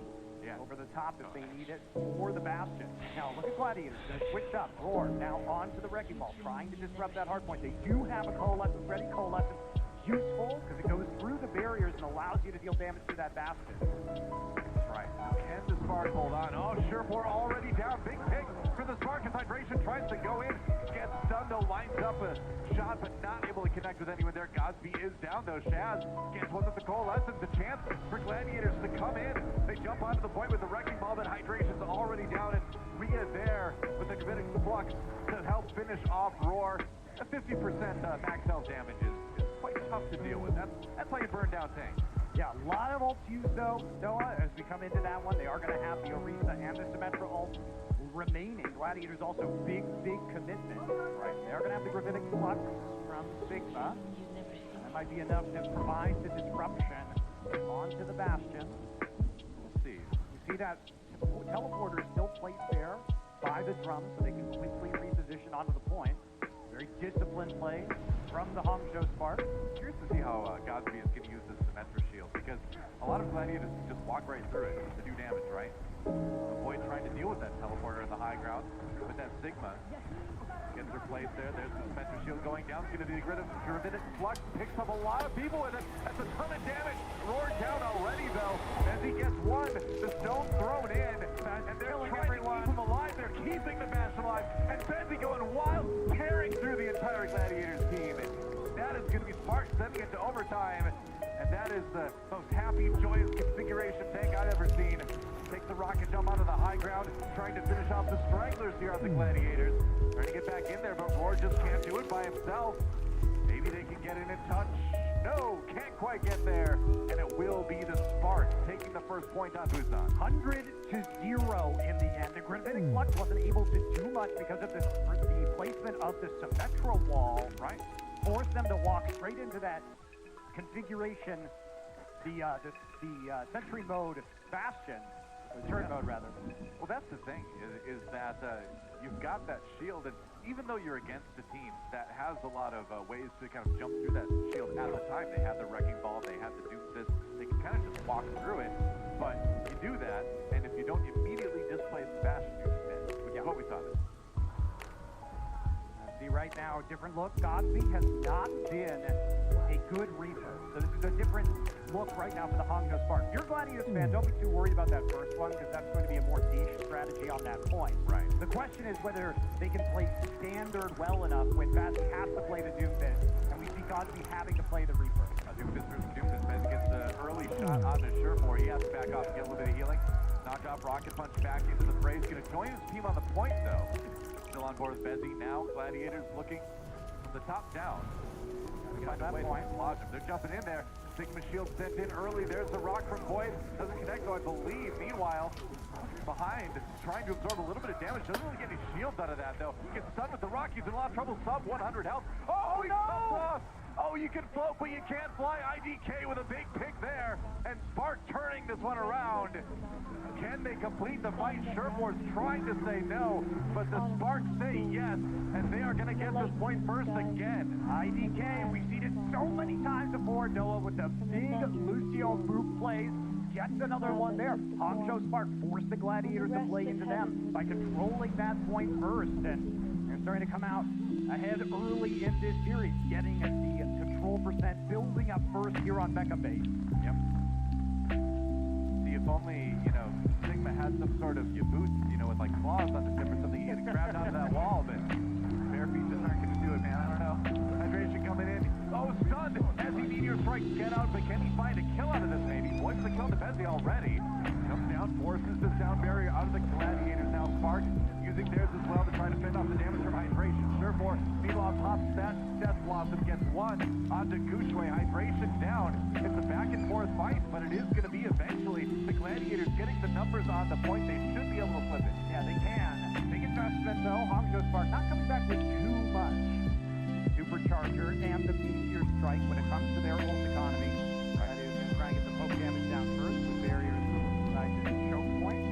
over the top if they need it for the Bastion. Now look at Gladiators. They're switched up. Roar now onto the Wrecking Ball, trying to disrupt that hardpoint. They do have a Coalescence ready. Coalescence useful because it goes through the barriers and allows you to deal damage to that Bastion. That's right. Now can the Spark hold on? Oh, Surefour already down. Big pick for the Spark as Hydration tries to go in. Gets stunned though, lines up a shot but not able to connect with anyone there. GodsB is down though. Shaz gets one with the Coalescence. A chance for Gladiators to come in. They jump onto the point with the Wrecking Ball, but Hydration's already down, and Rhea there with the committing flux to help finish off Roar. A 50% max health damage is quite tough to deal with. That's how you burn down tanks. Yeah, a lot of ults used though, Noah, as we come into that one. They are going to have the Orisa and the Symmetra ult remaining. Gladiators also big commitment. Right, they are going to have the Gravitic Flux from Sigma. That might be enough to provide the disruption onto the Bastion. We'll see. You see that teleporter is still placed there by the drum so they can quickly reposition onto the point. Very disciplined play from the Hangzhou Spark. Curious to see how GodsB is going to use this Symmetra shield, because a lot of Gladiators just walk right through it to do damage, right? Avoid trying to deal with that teleporter in the high ground with that Sigma. Gets her place there. There's the Symmetra shield going down. It's going to be the Gravitic Flux. Picks up a lot of people with it. That's a ton of damage. Roared down already, though, as he gets one. The stone thrown in, and they're trying to keep him alive. They're keeping the Bastion alive. And Benzi going wild, tearing through the entire Gladiators team. And that is going to be Spark sending it to overtime. And that is the most happy, joyous configuration tank I've ever seen. Takes the rocket jump onto the high ground, trying to finish off the Stranglers here on the Gladiators. Trying to get back in there, but Roar just can't do it by himself. Maybe they can get in touch. No, can't quite get there. And it will be the Spark taking the first point on Busan. 100-0 in the end. The Gravitic Flux wasn't able to do much because of the placement of the Symmetra wall, right? Forced them to walk straight into that configuration, the Sentry mode Bastion. Turret mode, rather. Well, that's the thing, is that you've got that shield, and even though you're against a team that has a lot of ways to kind of jump through that shield at the time, they have the Wrecking Ball, they have the Doom Fist, they can kind of just walk through it, but you do that, and if you don't immediately displace the Bastion, you're just dead, which is what we saw this. See right now, different look. GodsB has not been a good Reaper. So this is a different look right now for the Hangzhou Spark. If you're a Gladiators fan, don't be too worried about that first one, because that's going to be a more niche strategy on that point. Right. The question is whether they can play standard well enough when Bastion has to play the Doomfist, and we see GodsB having to play the Reaper. Doomfist versus Doomfist. Ben gets the early shot on the Surefour. He has to back off and get a little bit of healing. Knock off Rocket Punch back into the fray. He's going to join his team on the point, though. Still on board with Benzi. Now Gladiators looking from the top down. Find a way to dislodge him. They're jumping in there. Sigma shield sent in early. There's the rock from Void. Doesn't connect, though, I believe. Meanwhile, behind, trying to absorb a little bit of damage. Doesn't really get any shields out of that, though. Gets stunned with the rock. He's in a lot of trouble. Sub 100 health. Oh, he fell off. Oh, you can float, but you can't fly. IDK with a big pick there. And Spark turning this one around. Can they complete the fight? Sureforce trying to say no, but the Sparks say yes, and they are going to get this point first again. IDK, we've seen it so many times before, Noah, with the big Lucio boot plays. Gets another one there. Hangzhou Spark forced the Gladiators to play into them by controlling that point first, and they're starting to come out ahead early in this series, getting the control percent building up first here on Mecha Base. Yep. See, if only, you know, Sigma had some sort of boots, you know, with like claws on the tip or something, he had grabbed onto that wall, but bare feet just aren't going to do it, man. I don't know. Hydration coming in. Oh, stunned as he Meteor Strike get out, but can he find a kill out of this, maybe? Boys the kill to Bezzy already. Comes down, forces the sound barrier out of the Gladiators now. Spark using theirs as well to try to fend off the damage from Hydration. Sureforce, meanwhile, pops that Death Blossom, gets one onto Gushue. Hydration down. It's a back and forth fight, but it is going to be eventually the Gladiators getting the numbers on the point. They should be able to flip it. Yeah, they can. Big investment, though. Hangzhou Spark not coming back with too much. Supercharger and the Meteor Strike when it comes to their ult economy. That is going to try and get the poke damage down first with barriers inside to the choke point.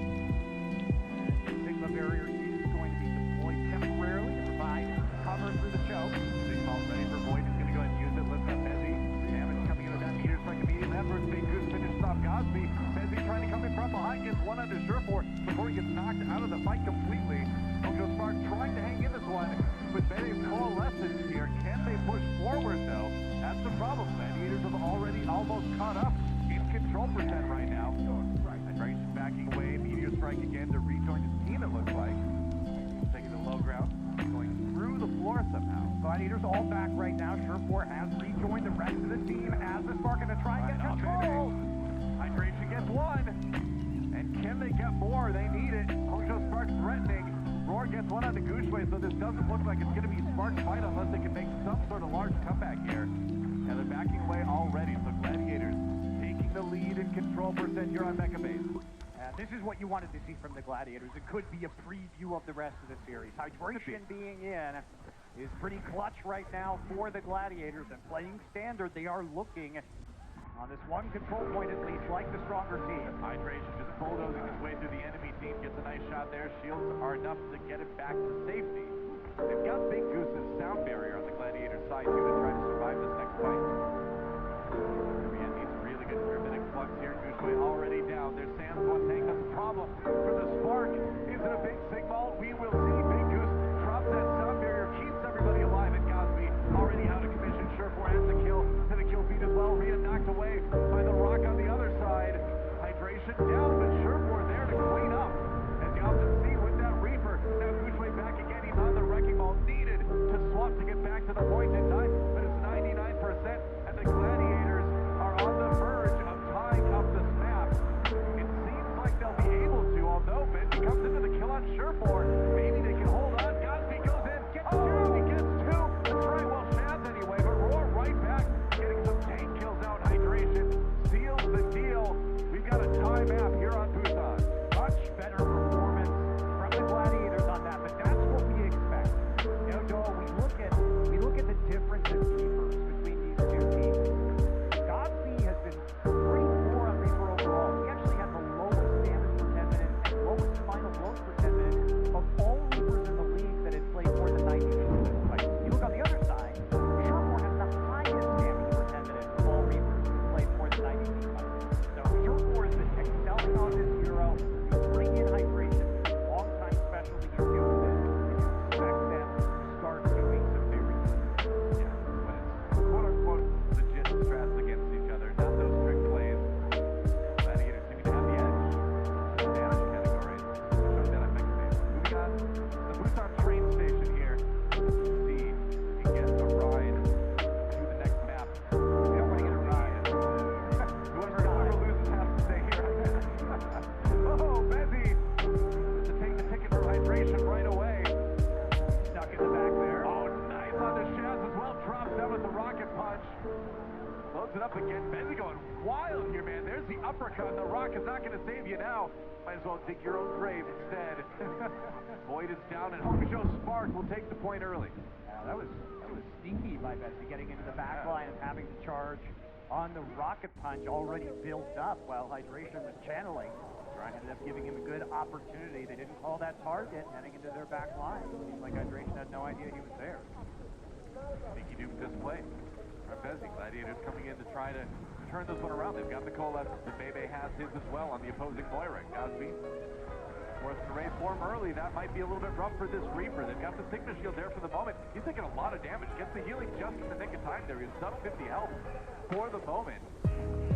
And Sigma barrier is going to be deployed temporarily to provide cover through the choke. Sigma's ready for Void. He's going to go ahead and use it. Lifts up Bezzy. Damage coming in with that Meteor Strike immediately. Afterwards, Big Goose finishes off GodsB. Bezzy trying to come in from behind, gets one under Sureforce before he gets knocked out of the fight completely. Hangzhou Spark trying to hang in this one, but Betty coalesces here. Can they push forward, though? That's the problem. Gladiators have already almost caught up in control percent right now. Hydration backing away. Meteor Strike again to rejoin his team, it looks like. Taking the low ground, going through the floor somehow. Gladiators all back right now. Sureforce has rejoined the rest of the team as the Spark going to try and get control. Hydration gets one. And can they get more? They need it. Hangzhou Spark threatening. Roar gets one on the Gushue, so this doesn't look like it's going to be Spark's fight unless they can make some sort of large comeback here. And they're backing away already, so Gladiators taking the lead in control percent here on Mecha Base. This is what you wanted to see from the Gladiators. It could be a preview of the rest of the series. Hydration being in is pretty clutch right now for the Gladiators, and playing standard, they are looking on this one control point at least like the stronger team. Hydration just bulldozing his way through the enemy team, gets a nice shot there. Shields are enough to get it back to safety. They've got Big Goose's sound barrier on the Gladiator side too to try to survive this next fight. Rian needs a really good Cryptic Flux here. Gushue already down. There's Sam's one tank. That's a problem for the Spark. Is it a big Sigma? We will see. Big Goose drops that sound barrier, keeps everybody alive, and GodsB already out of commission. Sureforce has the kill to the kill feed as well. Rian knocked away by the rock on the other side. Hydration down, but Sureforce there to clean up. As you often see with that Reaper. Now Gushue back again. He's on the wrecking ball. Needed to swap to get back to the point in time, but it's 99%, and the Gladiators are on the verge of tying up the snap. It seems like they'll be able to, although Benji comes into the kill on Sureforce. Maybe they can hold on. GodsB goes in. Gets two. He gets two. That's right. Well, Shaz anyway, but Roar right back, getting some tank kills out. Hydration seals the deal. We've got a time map here on Busan. Much better performance from the Gladiators on that, but that's what we expect. You know, Joel, we look at the difference in Reapers between these two teams. GodsB has been pretty poor on Reaper overall. He actually had the lowest damage per 10 minutes and lowest final blows per 10 minutes of all Reapers in the league that had played more than 90 minutes. Like, you look on the other side, Sureforce has the highest damage per 10 minutes of all Reapers who played more than 90 minutes. So Sureforce is excelling on this hero. You bring in Hydration, long-time specialty in doing this, and you expect them to start doing some very good. Yeah, when it's quote-unquote legit strats against each other, not those trick plays. Gladiators seem to have the edge in the damage category. Showing that on Mecha Base. Moving on, the Busan train station here. See if we can get a ride to the next map. Yeah, we're gonna get a ride. Whoever loses has to stay here. Oh, Bezzy to take the ticket for Hydration right away. Stuck in the back there. Oh, nice on the Shaz as well. Drops down with the rocket punch. Loads it up again. Bezzy going wild here, man. There's the uppercut. The Rock is not going to save you now. Might as well dig your own grave instead. Void is down, and Hongjo Spark will take the point early. That was sneaky by Betsy, getting into the back line and having to charge on the rocket punch already built up while Hydration was channeling. Ryan ended up giving him a good opportunity. They didn't call that target heading into their back line. Seems like Hydration had no idea he was there. Sneaky Duke display. Bezzi, Gladiators coming in to try to turn this one around. They've got the coalescence, and Bebe has his as well on the opposing Moira. GodsB forced to raise form early. That might be a little bit rough for this Reaper. They've got the Sigma Shield there for the moment. He's taking a lot of damage. Gets the healing just in the nick of time there. He's sub 50 health for the moment.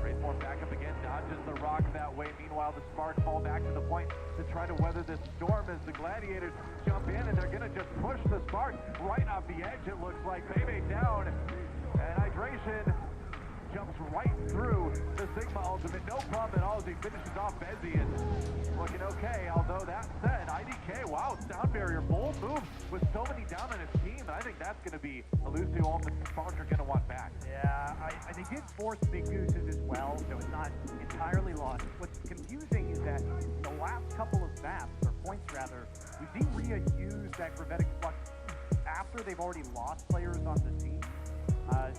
Raise form back up again, dodges the Rock that way. Meanwhile, the Spark fall back to the point to try to weather this storm as the Gladiators jump in, and they're going to just push the Spark right off the edge, it looks like. Bebe down, and Hydration jumps right through the Sigma ultimate. No problem at all as he finishes off Bezzi, and looking okay. Although that said, IDK, wow, sound barrier, bold move with so many down on his team. And I think that's going to be a Lucio ultimate Spark are going to want back. Yeah, they did force Big Gooses as well, so it's not entirely lost. What's confusing is that the last couple of maps, or points rather, we've seen Rhea use that Gravitic Flux after they've already lost players on the team.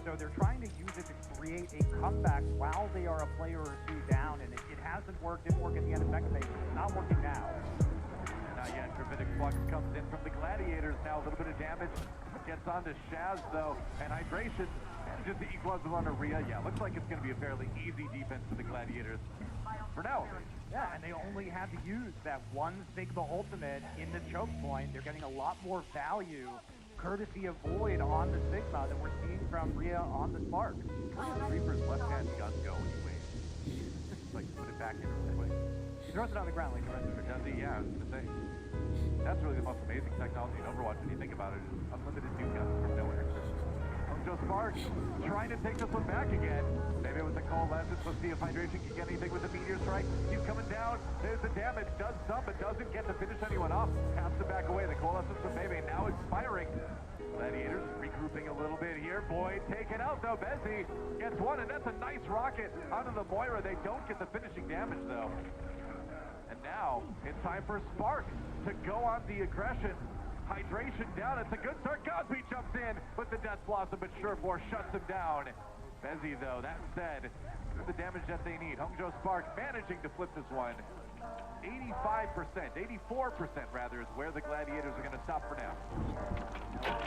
So they're trying to use it to create a comeback while they are a player or two down, and it hasn't worked. Didn't work at the end of second phase. It's not working now. Not yet. Gravitic Flux comes in from the Gladiators now. A little bit of damage. Gets on to Shaz, though, and Hydration manages to equalize the run to Rhea. Yeah, looks like it's going to be a fairly easy defense for the Gladiators for now. Yeah, and they only had to use that one Sigma ultimate in the choke point. They're getting a lot more value courtesy of Void on the Sigma that we're seeing from Rhea on the Spark. Reaper's left-hand gun go anyway. Like, put it back in real quick. He throws it on the ground like the rest of it. Does he? Yeah, I was going to say. That's really the most amazing technology in Overwatch when you think about it. Unlimited new guns from nowhere. Hongjo Spark trying to take this one back again. Maybe with the coalescence. Let's see if Hydration can get anything with the Meteor Strike. He's coming down. There's the damage. Does some, but doesn't get to finish anyone off. Has to back away. The coalescence from Bebe now expiring. Gladiators regrouping a little bit here. Void taken out though. Bezzi gets one, and that's a nice rocket onto the Moira. They don't get the finishing damage though. And now it's time for Spark to go on the aggression. Hydration down. It's a good start. GodsB jumps in with the Death Blossom, but Sureforce shuts him down. Bezzi, though, that said, the damage that they need. Hongjo Spark managing to flip this one. 85%, 84% rather, is where the Gladiators are going to stop for now.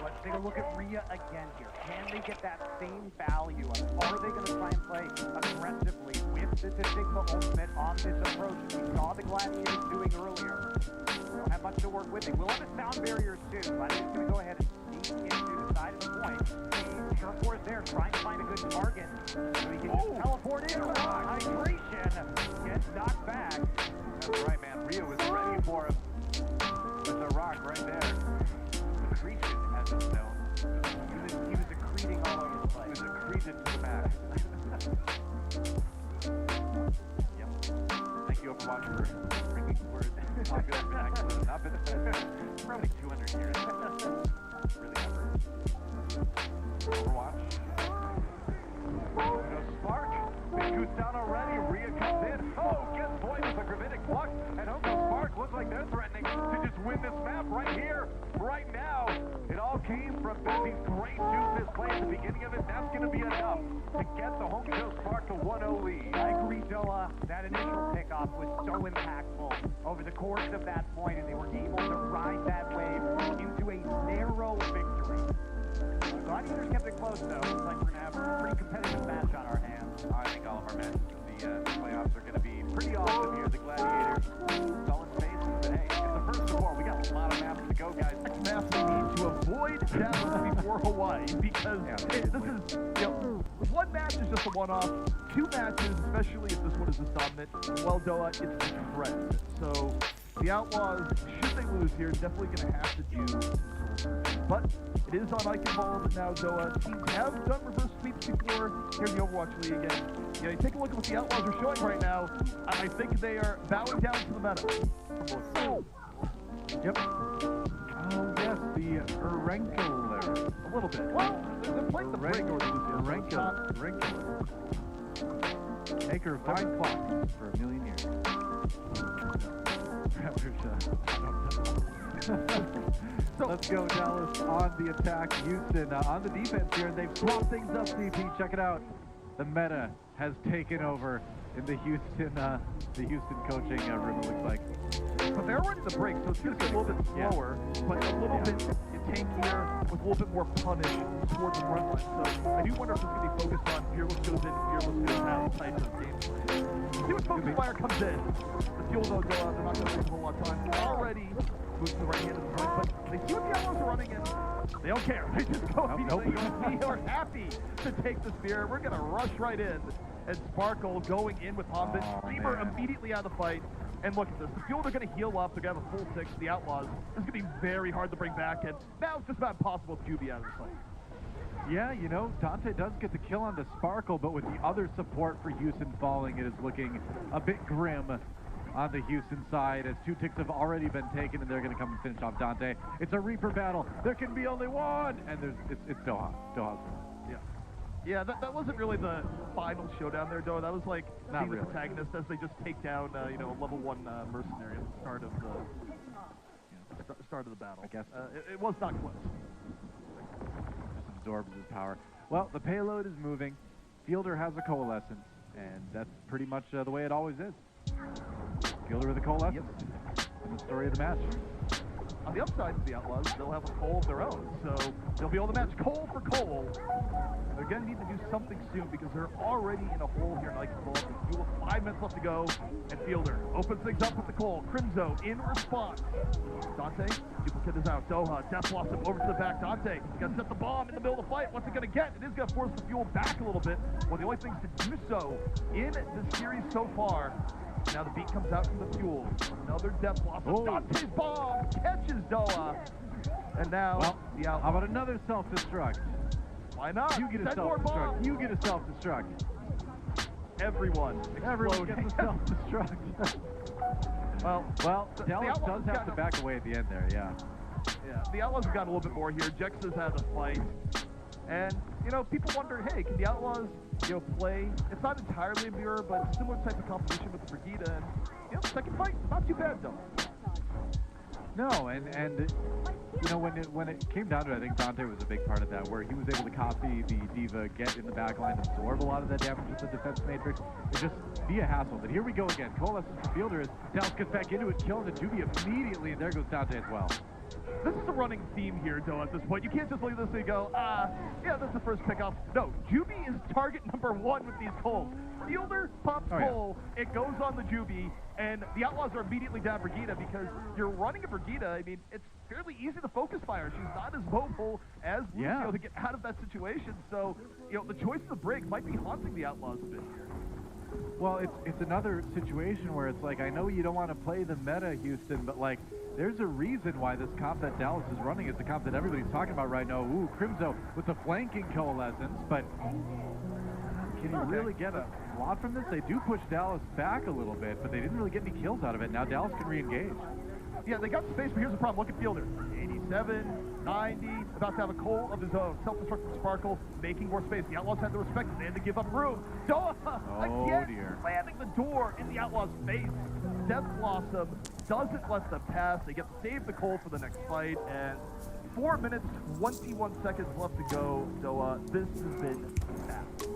Let's take a look at Rhea again here. Can they get that same value? Are they going to try and play aggressively with the Sigma ultimate on this approach? We saw the Gladiators doing earlier. They don't have much to work with. They will have a sound barrier soon. Gladiators going to go ahead and sneak into the side of the point. Sureforce there, trying to find a good target so he can just teleport in. Hydration gets knocked back. That's right, man. Rhea was ready for him with the rock right there. Accretion, as it's known. He was accreting all over the place. He was accreted to the max. Yep. Thank you, Overwatch, for bringing words. Popular vernacular. Not been for only 200 years. Really ever. Overwatch. Spark. Big Goose down already. Rhea comes in. Oh, gets Void with a Gravitic Flux. And Hongjo Spark looks like they're threatening to just win this map right here, right now. It all came from Bezzi's great juice display at the beginning of it. That's going to be enough to get the Hongjo Spark to 1-0 lead. I agree, Doa. That initial pickoff was so impactful over the course of that point, and they were able to ride that wave into a narrow victory. Gladiators kept it close, though. Looks like we're going to have a pretty competitive match on our hands. I think all of our matches in the playoffs are going to be pretty awesome here. The Gladiators, sullen faces, but hey, it's the first of four. We got a lot of maps to go, guys. Maps we need to avoid Dallas before Hawaii, because this is, one match is just a one-off. Two matches, especially if this one is a summit, well, Doa, it's the trend. So the Outlaws, should they lose here, definitely going to have to do some. But it is on Eichenwald now, Doa. Teams have done reverse sweeps before here in the Overwatch League. And you take a look at what the Outlaws are showing right now. I think they are bowing down to the meta. Yep. Oh, yes, the Rankler. A little bit. Well, they're playing the break or the Rankler. Maker of fine clock for a million years. So let's go, Dallas on the attack. Houston on the defense here, and they've swapped things up, CP. Check it out. The meta has taken over in the Houston coaching room, it looks like. But they're running the break, so it's going to be a little bit slower, but a little bit tankier, with a little bit more punish towards the front line. So I do wonder if it's going to be focused on Fearless goes in, Fearless goes out type of gameplay. See what Focus Fire comes in. The Fuel though go out, they're not going to waste a whole lot of time. Already moves to the right hand of the front, but they see what the Outlaws are running in. They don't care. They just go immediately. We are happy to take the spear. We're going to rush right in. And Sparkle going in with Hobbit. Reaper immediately out of the fight. And look at this. The Fuel, they're going to heal up. They're going to have a full 6. The Outlaws, this is going to be very hard to bring back. And now it's just about impossible with QB out of the fight. Yeah, you know, Dante does get the kill on the Sparkle, but with the other support for Houston falling, it is looking a bit grim on the Houston side, as 2 ticks have already been taken, and they're going to come and finish off Dante. It's a Reaper battle. There can be only one, and it's Doha. Doha's one. Yeah, that wasn't really the final showdown there, Doha. That was like being the protagonist as they just take down, a level 1 mercenary at the start of the battle. I guess it was not close. Just absorbs his power. Well, the payload is moving. Fielder has a coalescence, and that's pretty much the way it always is. Fielder with a coalescence in the story of the match. On the upside to the Outlaws, they'll have a coal of their own, so they'll be able to match coal for coal. They're going to need to do something soon because they're already in a hole here in Ice Ball. You have 5 minutes left to go, and Fielder opens things up with the coal. Crimzo in response. Dante, duplicate is out. Doha, Death Blossom over to the back. Dante, he's going to set the bomb in the middle of the fight. What's it going to get? It is going to force the Fuel back a little bit. One of the only things to do so in the series so far. Now the beat comes out from the Fuel. Another Death Blossom. Oh. Dante's bomb catches Doha. And now the Outlaws. How about another self-destruct? Why not? You get a self-destruct. You get a self-destruct. Everyone gets a self-destruct. well, Dallas does have to back away at the end there, yeah. Yeah, the Outlaws have got a little bit more here. Jexa's had a fight. And, people wonder, hey, can the Outlaws, play? It's not entirely a mirror, but similar type of competition with the Brigida. And, second fight, not too bad, though. No, and when it came down to it, I think Dante was a big part of that, where he was able to copy the D.Va, get in the backline, absorb a lot of that damage with the defense matrix, and just be a hassle. But here we go again. Coalescence for Fielder as Dallas gets back into it, killing the Juby immediately, and there goes Dante as well. This is a running theme here, though, at this point. You can't just look at this and go, yeah, that's the first pickoff. No, Juby is target number 1 with these coals. Fielder pops coal, it goes on the Juby, and the Outlaws are immediately down Brigida because you're running a Brigida. I mean, it's fairly easy to focus fire. She's not as mobile as Lucio to get out of that situation. So, the choice of the break might be haunting the Outlaws a bit here. Well, it's another situation where it's like, I know you don't want to play the meta, Houston, but like, there's a reason why this comp that Dallas is running is the comp that everybody's talking about right now. Ooh, Crimzo with the flanking coalescence, but can you really get a lot from this? They do push Dallas back a little bit, but they didn't really get any kills out of it. Now Dallas can re-engage. Yeah, they got space, but here's the problem. Look at Fielder. 87, 90, about to have a coal of his own. Self-destructive Sparkle, making more space. The Outlaws had to respect it. They had to give up room. Doha, again, slamming the door in the Outlaws' face. Death Blossom doesn't let them pass. They get to save the coal for the next fight, and 4 minutes, 21 seconds left to go. Doha, this has been fast.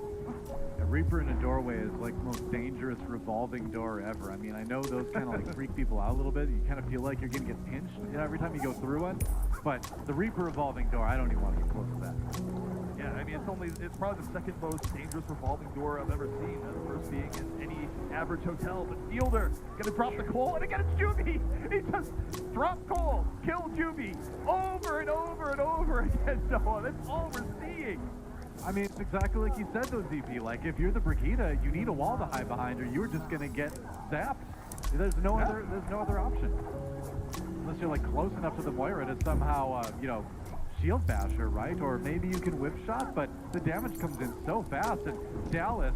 Reaper in a doorway is like the most dangerous revolving door ever. I mean, I know those kind of like freak people out a little bit. You kind of feel like you're going to get pinched, every time you go through one. But the Reaper revolving door, I don't even want to get close to that. Yeah, I mean, it's probably the second most dangerous revolving door I've ever seen. The first being in any average hotel. But Fielder gonna drop the coal, and again it's Juby. He just dropped coal, killed Juby, over and over and over again. Noah, that's all we're seeing. I mean, it's exactly like you said, though, ZP. Like, if you're the Brigida, you need a wall to hide behind, or you're just gonna get zapped. There's no other option. Unless you're like close enough to the Moira to somehow, shield bash her, right? Or maybe you can whip shot, but the damage comes in so fast, and Dallas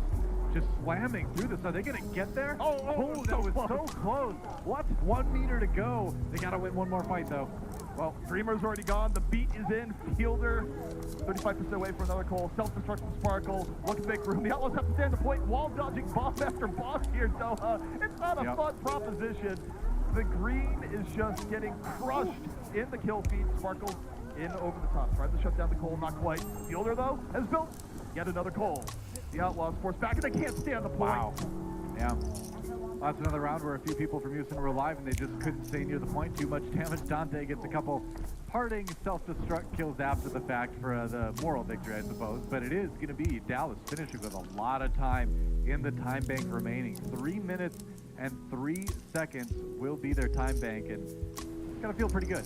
just slamming through this. Are they gonna get there? Oh, that was so close. What? 1 meter to go. They gotta win one more fight, though. Well, Dreamer's already gone. The beat is in. Fielder, 35% away from another Cole. Self-destruct from Sparkle. Looking to make room. The Outlaws have to stand the point. Wall dodging bomb after bomb here, Doha. It's not a fun proposition. The green is just getting crushed in the kill feed. Sparkle in over the top. Tries to shut down the Cole. Not quite. Fielder, though, has built yet another Cole. The Outlaws forced back, and they can't stand the point. Wow. Yeah. That's another round where a few people from Houston were alive and they just couldn't stay near the point. Too much damage. Dante gets a couple parting self-destruct kills after the fact for the moral victory, I suppose. But it is going to be Dallas finishing with a lot of time in the time bank remaining. 3 minutes and 3 seconds will be their time bank, and it's going to feel pretty good.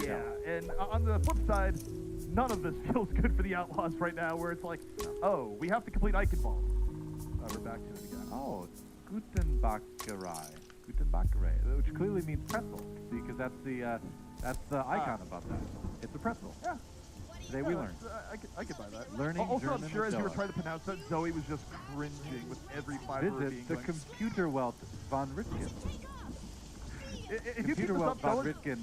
Yeah, and on the flip side, none of this feels good for the Outlaws right now, where it's like, oh, we have to complete Eichenball. We're back to it again. Oh, Gutenbackerei, which clearly means pretzel. See, because that's the icon above that. It's a pretzel. Yeah. Today we learned. I could buy that. Learning also, German I'm sure as you were Zoe. trying to pronounce that, Zoe was just cringing with every fiber being Visit the going. computer Welt von Ritgen. If you keep Computer this Welt up, von Zoe, Ritgen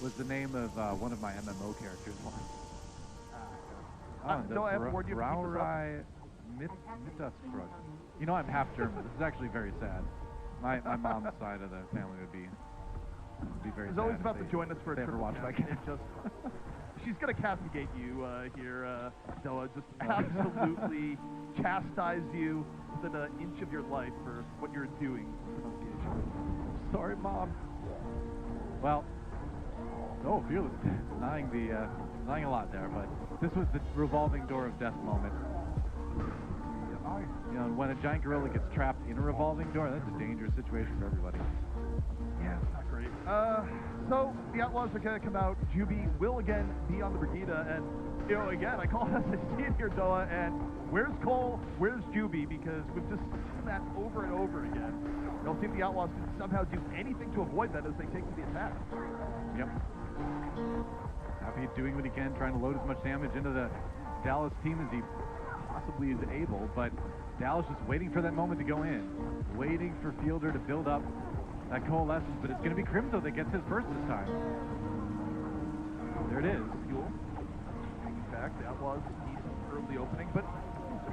was the name of one of my MMO characters once. Oh, no, I haven't warned you to keep this up. Brauerei Mittagsbrot. You know, I'm half German. This is actually very sad. My mom's side of the family would be very sad. Zoe's if about to they- join us for a if they ever triple watch my count. kid. It's just, she's gonna castigate you here, Noah. Just absolutely chastise you within an inch of your life for what you're doing. Pronunciation. Sorry, Mom. Well, Fearless denying a lot there, but this was the revolving door of death moment. You know, when a giant gorilla gets trapped in a revolving door, that's a dangerous situation for everybody. Yeah, it's not great. So the Outlaws are gonna come out. Juby will again be on the Brigida, and you know, again, I call it as I see it here, Doa. And where's Cole? Where's Juby? Because we've just seen that over and over again. They'll see if the Outlaws can somehow do anything to avoid that as they take to the attack. Yep. Happy doing what he can, trying to load as much damage into the Dallas team as he possibly is able, but Dallas just waiting for that moment to go in, waiting for Fielder to build up that coalescence, but it's going to be Crimzo that gets his first this time. There it is. Fuel. In fact, the Outlaws need some early opening, but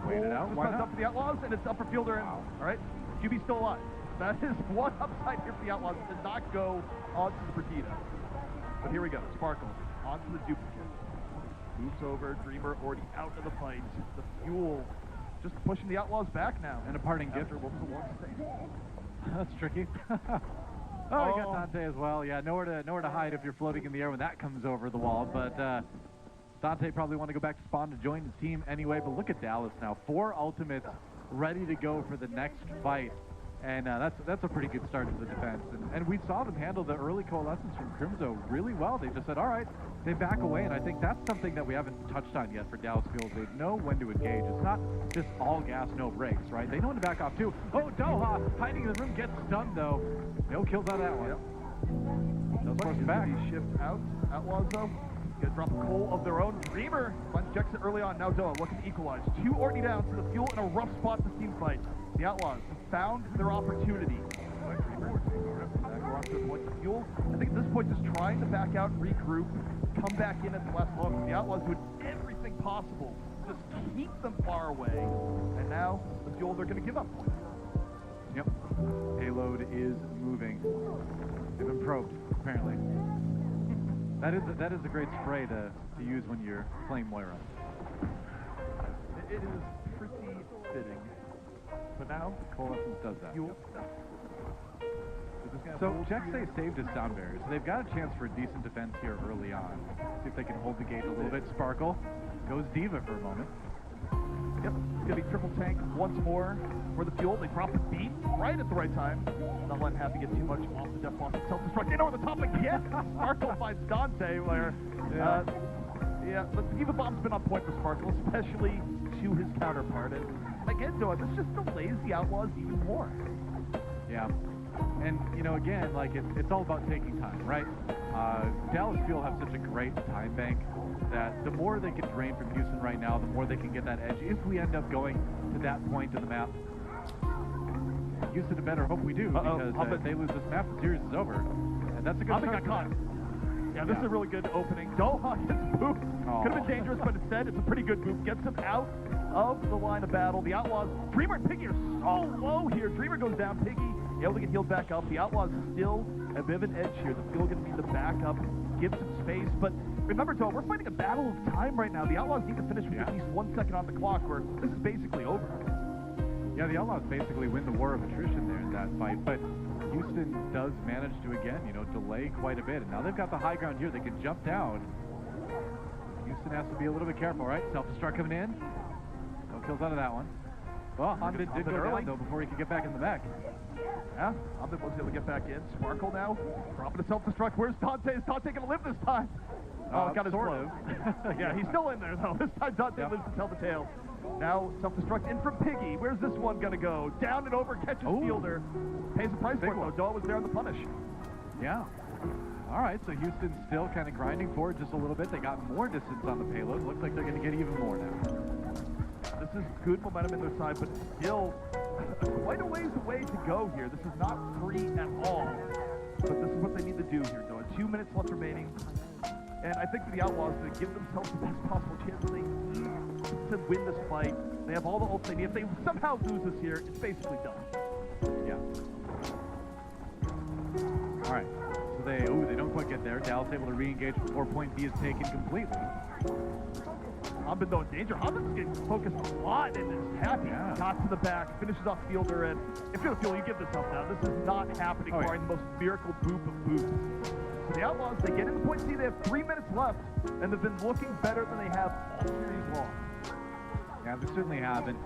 wait it out. Why it's not? up for the Outlaws, and it's up for Fielder. And, all right, Juby's still alive. That is one upside here for the Outlaws. Did not go onto the Brigida. But here we go. Sparkle onto the duplicate. Moves over. Dreamer already out of the fight. The Fuel just pushing the Outlaws back now. And a parting gift. After what was a long stay. That's tricky. Oh, you got Dante as well. Yeah, nowhere to hide if you're floating in the air when that comes over the wall. But Dante probably want to go back to spawn to join his team anyway. But look at Dallas now. 4 ultimates ready to go for the next fight. And that's a pretty good start to the defense. And we saw them handle the early coalescence from Crimzo really well. They just said, all right, they back away. And I think that's something that we haven't touched on yet for Dallas Fuel. They know when to engage. It's not just all gas, no brakes, right? They know when to back off too. Oh, Doha hiding in the room gets stunned though. No kills on that one. Yep. Does force back. Shift out. Outlaws though. Gonna drop a Cole of their own. Dreamer finds checks it early on. Now Doha looking to equalize. 2 already down, so the Fuel in a rough spot this team fight. The Outlaws found their opportunity. Dreamer. Go on to the point. The Fuel, I think at this point, just trying to back out, regroup, come back in at the last moment. The Outlaws doing everything possible, just keep them far away. And now the Fuel, they're going to give up points. Yep. Payload is moving. They've been probed, apparently. That is a great spray to use when you're playing Moira. It is pretty fitting. But now, Coalescence does that. Fuel. So Decay saved his down barrier, so they've got a chance for a decent defense here early on. See if they can hold the gate a little bit. Sparkle goes Diva for a moment. Yep, it's going to be triple tank once more for the Fuel. They drop the beat right at the right time. Not letting Happy get too much off the death boss. Self-destruct. In over the top again. Sparkle finds Dante where, the Diva bomb's been on point for Sparkle, especially to his counterpart. And again, though, this just delays the Outlaws even more. Yeah. And, you know, again, like, it's all about taking time, right? Dallas Fuel have such a great time bank that the more they can drain from Houston right now, the more they can get that edge. If we end up going to that point in the map, Houston, better hope we do, because if they lose this map, the series is over. And that's a good start. Got caught. Yeah, this is a really good opening. Doha gets booped. Could have been dangerous, but instead it's a pretty good boop. Gets him out of the line of battle. The Outlaws, Dreamer and Piggy are so low here. Dreamer goes down. Piggy able to get healed back up. The Outlaws still a bit of an edge here. The Fuel going to need the backup, give some space. But remember, Doha, we're fighting a battle of time right now. The Outlaws need to finish with at least 1 second on the clock, where this is basically over. Yeah, the Outlaws basically win the war of attrition there in that fight, but Houston does manage to, again, delay quite a bit. And now they've got the high ground here. They can jump down. Houston has to be a little bit careful, right? Self-destruct coming in. No kills out of that one. Well, Hanbin did go down, though, before he could get back in the mech. Yeah, Hanbin was able to get back in. Sparkle now, dropping a self-destruct. Where's Dante? Is Dante going to live this time? Oh, got his blow. Yeah, he's still in there, though. This time Dante lives to tell the tale. Now self-destruct in from Piggy. Where's this one going to go? Down and over, catches Fielder. Pays the price for it, though. Doha was there on the punish. Yeah. All right, so Houston's still kind of grinding forward just a little bit. They got more distance on the payload. Looks like they're going to get even more now. This is good momentum in their side, but still quite a ways away to go here. This is not free at all, but this is what they need to do here, though. 2 minutes left remaining, and I think for the Outlaws, to give themselves the best possible chance, they need to win this fight. They have all the ults they need. If they somehow lose this here, it's basically done. Yeah. All right. So they don't quite get there. Dallas able to re-engage before point B is taken completely. Hanbin, though, in danger. Hanbin's getting focused a lot in this. Happy got to the back, finishes off Fielder, and if you're a Fielder, you give this up now. This is not happening, barring the most miracle boop of boops. So the Outlaws, they get into point C. They have 3 minutes left, and they've been looking better than they have all series long. Yeah, they certainly have. And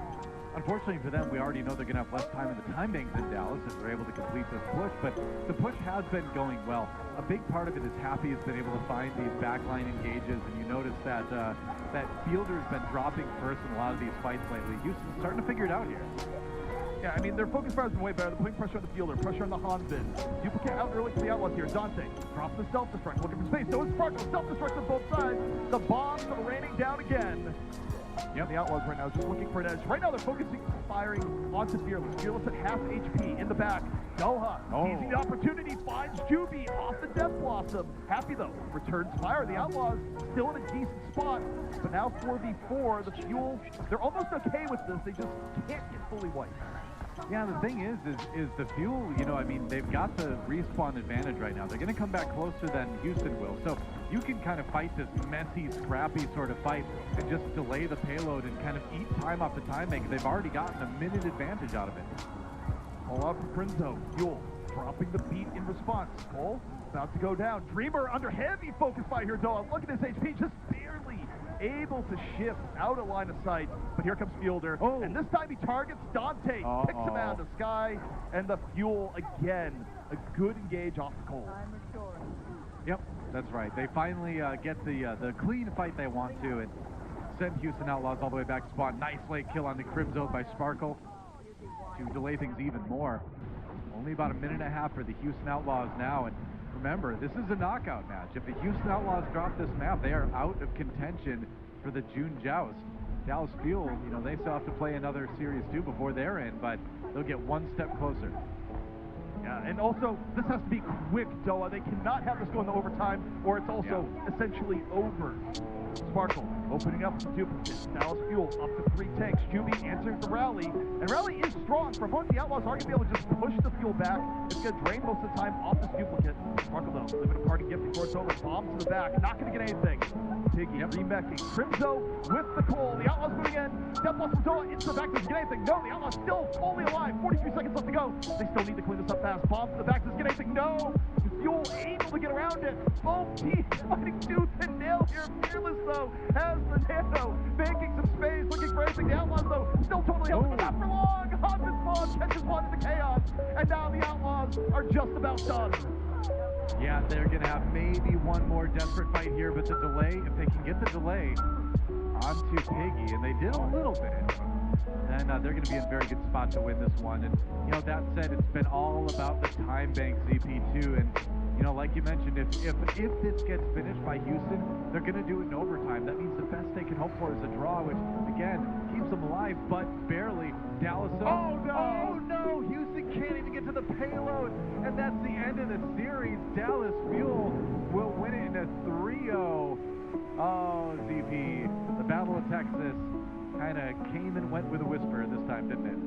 unfortunately for them, we already know they're going to have less time in the time banks in Dallas if they're able to complete this push. But the push has been going well. A big part of it is Happy has been able to find these backline engages, and you notice that that Fielder's been dropping first in a lot of these fights lately. Houston's starting to figure it out here. Yeah, I mean, their focus fire has been way better. They're putting pressure on the Fielder, pressure on the Hanbin. Duplicate out early for the Outlaws here. Dante drops the self-destruct, looking for space. So is Sparkle, self-destruct on both sides. The bombs are raining down again. Yep, the Outlaws right now just looking for an edge. Right now they're focusing firing onto Fearless. Fearless at half HP in the back. Doha seizing the opportunity, finds Juby off the Death Blossom. Happy though, returns fire. The Outlaws still in a decent spot, but now 4v4, the Fuel, they're almost okay with this. They just can't get fully wiped. Yeah, the thing is the Fuel, I mean, they've got the respawn advantage right now. They're going to come back closer than Houston will. So you can kind of fight this messy, scrappy sort of fight and just delay the payload and kind of eat time off the time bank. They've already gotten a minute advantage out of it. All out from Crimzo. Fuel dropping the beat in response. Cole about to go down. Dreamer under heavy focus by here, Doha. Look at his HP, just barely able to shift out of line of sight. But here comes Fielder. And this time he targets Dante. Picks him out of the sky. And the Fuel again. A good engage off the Cole. Yep, that's right. They finally get the clean fight they want to and send Houston Outlaws all the way back to spawn. Nice late kill on the Crimzo by Sparkle to delay things even more. Only about a minute and a half for the Houston Outlaws now, and remember, this is a knockout match. If the Houston Outlaws drop this map, they are out of contention for the June Joust. Dallas Fuel, they still have to play another Series 2 before they're in, but they'll get one step closer. Yeah, and also, this has to be quick, Doha. They cannot have this go into overtime, or it's also essentially over. Sparkle opening up some duplicates. Dallas Fuel up to 3 tanks. Juby answers the rally, and rally is strong. For both the Outlaws are going to be able to just push the Fuel back. It's going to drain most of the time off this duplicate. Sparkle though, living a party gift before it's over. Bombs to the back, not going to get anything. Piggy remeching. Crimzo with the Cole. The Outlaws moving in. Death Blossom Doha into the back. Doesn't get anything. No, the Outlaws still fully alive. 43 seconds left to go. They still need to clean this up fast. Bombs to the back. Doesn't get anything. No. Fuel able to get around it. OP fighting tooth and nail here. Fearless though has the nano, making some space, looking for anything. The Outlaws though still totally helping, not for long. Hanbin's bomb catches one in the chaos, and now the Outlaws are just about done. Yeah, they're gonna have maybe one more desperate fight here, but the delay, if they can get the delay onto Piggy, and they did a little bit, then they're going to be in a very good spot to win this one. And, that said, it's been all about the time bank ZP2. And, like you mentioned, if this gets finished by Houston, they're going to do it in overtime. That means the best they can hope for is a draw, which, again, keeps them alive, but barely. Dallas. Oh, no! Houston can't even get to the payload. And that's the end of the series. Dallas Fuel will win it in a Texas kind of came and went with a whisper this time, didn't it?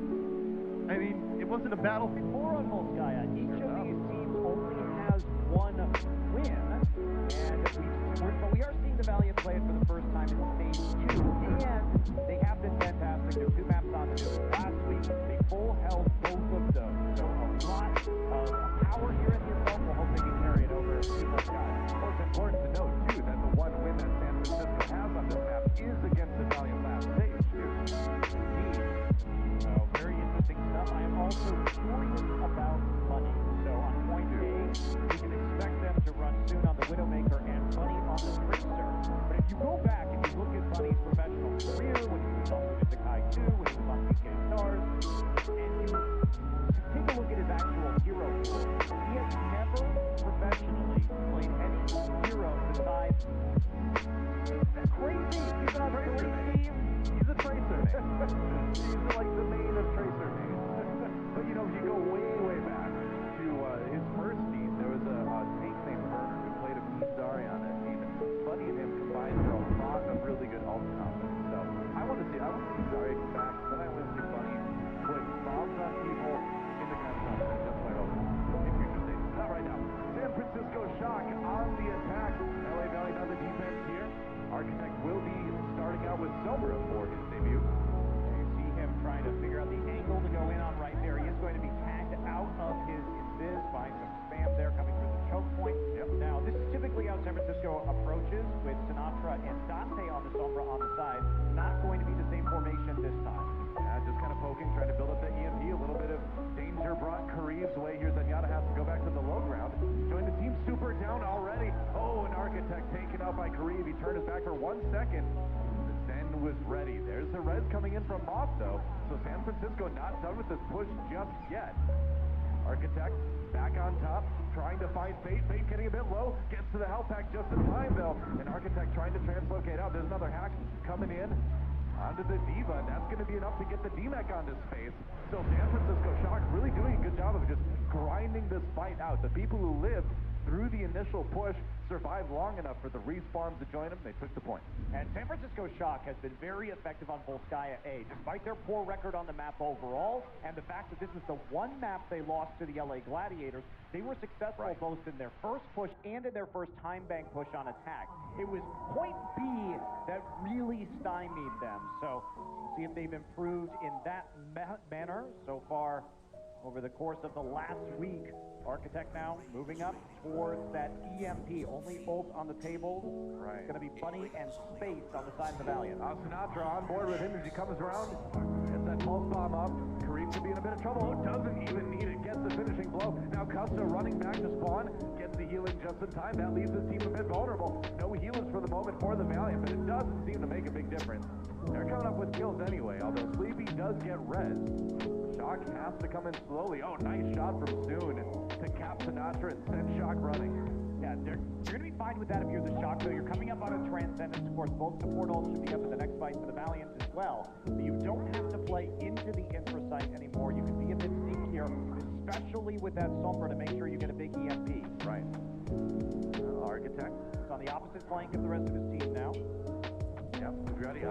I mean, it wasn't a battle. More on Volskaya. Each of these teams only has one win, but we are seeing the Valiant play it for the first time in Stage 2, and they have been fantastic. Their 2 maps on the news last week. They full held both of those. So a lot of power here in the assault. We'll hope they can carry it over to Volskaya. Well, it's important to note, too, that the one win that San Francisco has on this map is against the Valiant last stage, too. So very interesting stuff. I am also curious about money. So on point A, we can expect them to run soon on the Widowmaker and Bunny on the Tracer. But if you go back and you look at Bunny's professional career, when he was on the Decay 2, when he was on Decay Stars, and you take a look at his actual hero pool, he has never professionally played any hero besides crazy. He's on a tracer team. He's a tracer man. He's like the main of tracer names. But you know, if you go way back to his first team, there was a tank named Burner who played a mean Zari on that team. And Bunny and him combined for a lot of really good ult confidence. So I want to see Zari come back. Then I want to see Bunny put bombs on people in the kind of stuff that just played over in future stages. Not right now. San Francisco Shock on the attack. LA Valiant on the defense here. Architect will be starting out with Sombra for his debut. You see him trying to figure out the angle to go in on right there. He is going to be tagged out of his invis, find some spam there coming through the choke point. Yep. Now, this is typically how San Francisco approaches with Sinatra and Dante on the Sombra on the side. Not going to be the same formation this time. Yeah, just kind of poking, trying to build up the EMP. A little bit of danger brought Kareev's way here. Zenyatta has to go back to the low ground. Join the team super down already. Oh, an Architect taken out by Kareev. He turned his back for 1 second. The Zen was ready. There's the res coming in from Moss, though. So San Francisco not done with this push just yet. Architect back on top, trying to find Fate. Fate getting a bit low. Gets to the health pack just in time, though. And Architect trying to translocate out. There's another hack coming in. Onto the Diva, and that's going to be enough to get the DMAC onto space. So San Francisco Shock really doing a good job of just grinding this fight out. The people who lived through the initial push survived long enough for the respawns to join them. They took the point. And San Francisco Shock has been very effective on Volskaya A, despite their poor record on the map overall, and the fact that this is the one map they lost to the LA Gladiators. They were successful both in their first push and in their first time bank push on attack. It was point B that really stymied them. So see if they've improved in that manner so far over the course of the last week. Architect now moving up towards that EMP. Only ult on the table. Right. It's going to be Bunny and Space on the side of the Valiant. Sinatra on board with him as he comes around. Gets that pulse bomb up. Kareem could be in a bit of trouble. Doesn't even need it. Gets the finishing blow. Now Custa running back to spawn. Gets the healing just in time. That leaves his team a bit vulnerable. No healers for the moment for the Valiant, but it doesn't seem to make a big difference. They're coming up with kills anyway, although Sleepy does get res. Shock has to come in slowly. Oh, nice shot from Soon to cap Sinatra and send Shock running. Yeah, you're going to be fine with that if you're the Shock, though. You're coming up on a Transcendence. Of course, both support ults should be up in the next fight for the Valiant as well. But you don't have to play into the infra site anymore. You can be a bit sneaky here, especially with that Sombra to make sure you get a big EMP. Right. Architect. It's on the opposite flank of the rest of his team now. Yep, ready.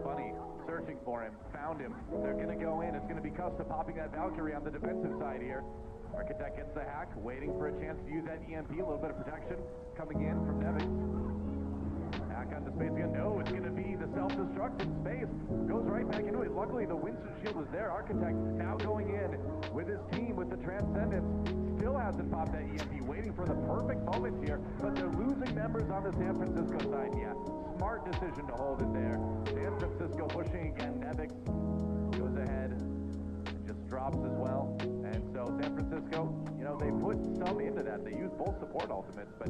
Bunny searching for him. Found him. They're going to go in. It's going to be Custa popping that Valkyrie on the defensive side here. Architect gets the hack, waiting for a chance to use that EMP. A little bit of protection coming in from Nevix. Hack onto space again. No, it's going to be the self-destruct in space. Goes right back into it. Luckily, the Winston shield was there. Architect now going in with his team with the Transcendence. Still hasn't popped that EMP. Waiting for the perfect moment here. But they're losing members on the San Francisco side. Yeah, smart decision to hold it there. San Francisco pushing again. Nevix goes ahead. Just drops as well. And so San Francisco, you know, they put some into that. They use both support ultimates, but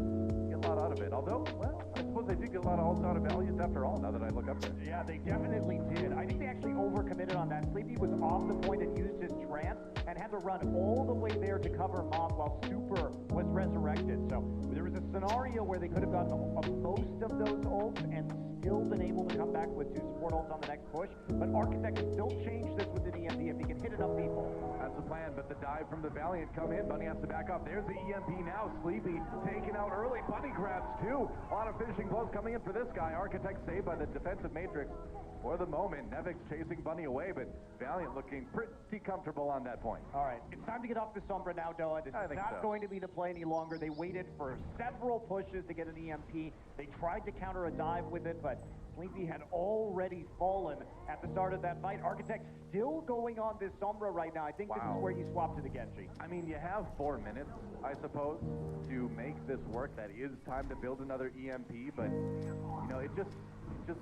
get a lot out of it. Although, well, I suppose they did get a lot of ults out of Valiant after all, now that I look up there. Yeah, they definitely did. I think they actually overcommitted on that. Sleepy was off the point and used his trance and had to run all the way there to cover Mob while Super was resurrected. So there was a scenario where they could have gotten most of those ults and still been able to come back with 2 support ults on the next push. But Architect can still change this with an EMP if he can hit enough people. That's the plan, but the dive from the Valiant come in. Bunny has to back up. There's the EMP now. Sleepy taken out early. Bunny grabs 2 on a finishing blow. close coming in for this guy. Architect saved by the defensive matrix. For the moment, Nevix chasing Bunny away, but Valiant looking pretty comfortable on that point. All right, it's time to get off the Sombra now, Doa. This is not going to be the play any longer. They waited for several pushes to get an EMP. They tried to counter a dive with it, but Sleepy had already fallen at the start of that fight. Architect still going on this Sombra right now. I think this is where you swap to the Genji. I mean, you have 4 minutes, I suppose, to make this work. That is time to build another EMP, but, you know, it just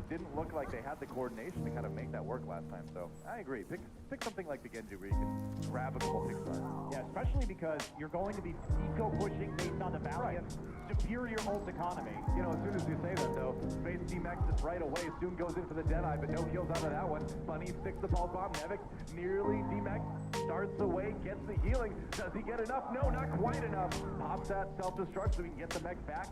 didn't look like they had the coordination to kind of make that work last time. So I agree. Pick something like the Genji where you can grab a couple pick stars. Yeah, especially because you're going to be eco-pushing based on the Valiant's superior ult economy. You know, as soon as you say that, though, Space D-Max is right away. Soon goes in for the Deadeye, but no kills out of that one. Bunny sticks the pulse bomb. Nevix nearly D-Max starts away, gets the healing. Does he get enough? No, not quite enough. Pops that self-destruct so he can get the mech back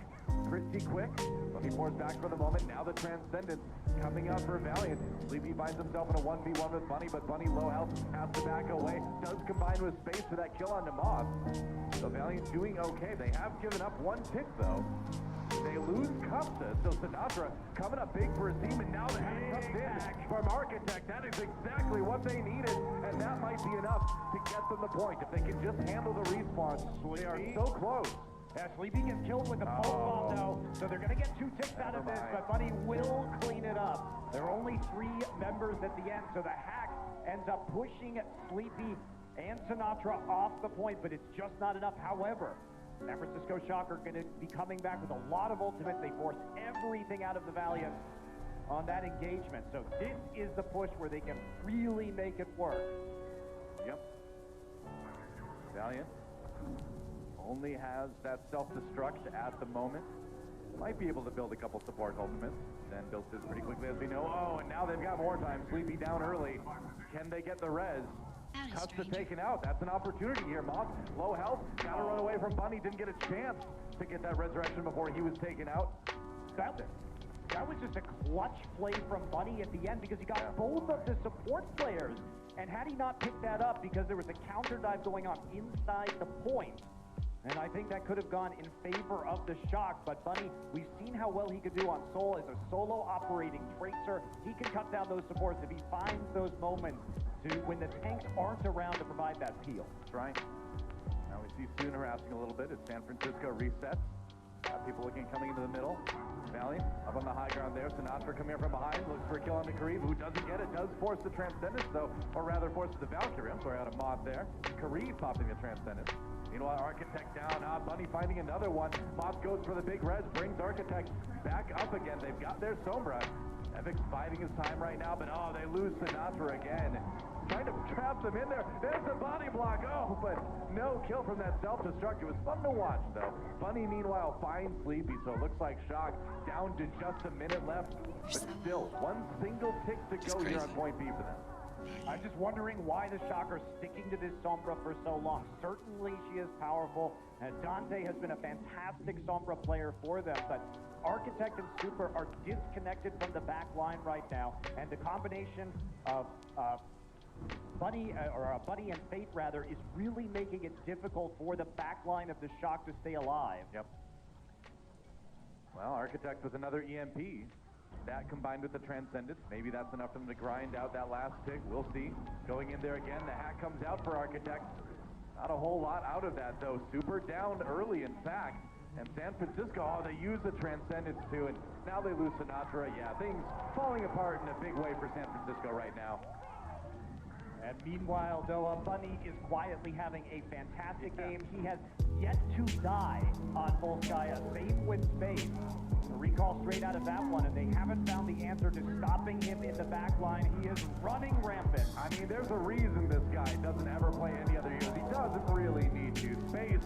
pretty quick. But he pours back for the moment. Now the Transcendence coming out for Valiant. Sleepy finds himself in a 1v1 with Bunny, but Bunny low health, has to back away. Does combine with Space for that kill onto Moth. So Valiant doing okay. They have given up 1 tick, though. They lose Cupsa, so Sinatra coming up big for his team, and now the hand comes in from Architect. That is exactly what they needed, and that might be enough to get them the point. If they can just handle the respawn, they are so close. Yeah, Sleepy gets killed with the pulse bomb, though, so they're going to get 2 ticks out of this, but Bunny will clean it up. There are only 3 members at the end, so the hack ends up pushing Sleepy and Sinatra off the point, but it's just not enough. However, San Francisco Shock are going to be coming back with a lot of ultimates. They force everything out of the Valiant on that engagement. So this is the push where they can really make it work. Yep. Valiant only has that self-destruct at the moment. Might be able to build a couple support ultimates. Then builds this pretty quickly, as we know. Oh, and now they've got more time. Sleepy down early. Can they get the res? Cupsa taken out. That's an opportunity here. Moth, low health. Gotta run away from Bunny. Didn't get a chance to get that resurrection before he was taken out. That was just a clutch play from Bunny at the end because he got both of the support players. And had he not picked that up because there was a counter dive going on inside the point, and I think that could have gone in favor of the Shock, but Bunny, we've seen how well he could do on Soul as a solo operating tracer. He can cut down those supports if he finds those moments to when the tanks aren't around to provide that peel. That's right. Now we see Soon harassing a little bit as San Francisco resets. Got people looking coming into the middle. Valiant up on the high ground there. Sinatra coming in from behind, looks for a kill on the Kareem, who doesn't get it. Does force the Transcendence, though, or rather forces the Valkyrie. I'm sorry, out of Moth there. Kareem popping the Transcendence. Meanwhile, Architect down. Bunny finding another one. Moth goes for the big res, brings Architect back up again. They've got their Sombra. Evix biding his time right now, but they lose Sinatra again. Trying to trap them in there. There's the body block. But no kill from that self-destruct. It was fun to watch, though. Bunny, meanwhile, finds Sleepy, so it looks like Shock down to just a minute left. But still, 1 single tick to go here on point B for them. I'm just wondering why the Shock are sticking to this Sombra for so long. Certainly she is powerful, and Dante has been a fantastic Sombra player for them, but Architect and Super are disconnected from the back line right now, and the combination of Bunny and Fate, rather, is really making it difficult for the back line of the Shock to stay alive. Yep. Well, Architect with another EMP. That combined with the Transcendence, maybe that's enough for them to grind out that last tick. We'll see. Going in there again, the hack comes out for Architect. Not a whole lot out of that, though. Super down early, in fact. And San Francisco, they use the Transcendence too, and now they lose Sinatra. Yeah, things falling apart in a big way for San Francisco right now. And meanwhile, Doa, Bunny is quietly having a fantastic game. He has yet to die on Volskaya. Same with Space. A recall straight out of that one, and they haven't found the answer to stopping him in the back line. He is running rampant. I mean, there's a reason this guy doesn't ever play any other heroes. He doesn't really need to. Space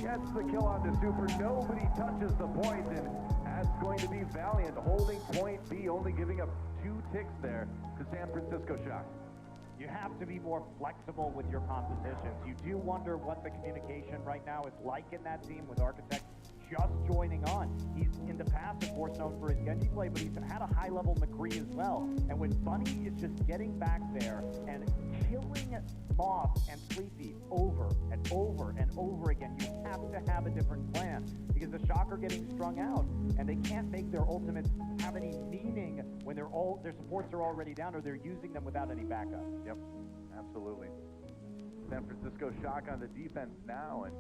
gets the kill on the Super. Nobody touches the point, and that's going to be Valiant holding point B, only giving up 2 ticks there to San Francisco Shock. You have to be more flexible with your compositions. You do wonder what the communication right now is like in that team with Architect just joining on. He's in the past, of course, known for his Genji play, but he's had a high-level McCree as well. And when Bunny is just getting back there and killing Moss and Sleepy over and over and over again, you have to have a different plan because the Shock are getting strung out and they can't make their ultimates have any meaning when their supports are already down or they're using them without any backup. Yep, absolutely. San Francisco Shock on the defense now, and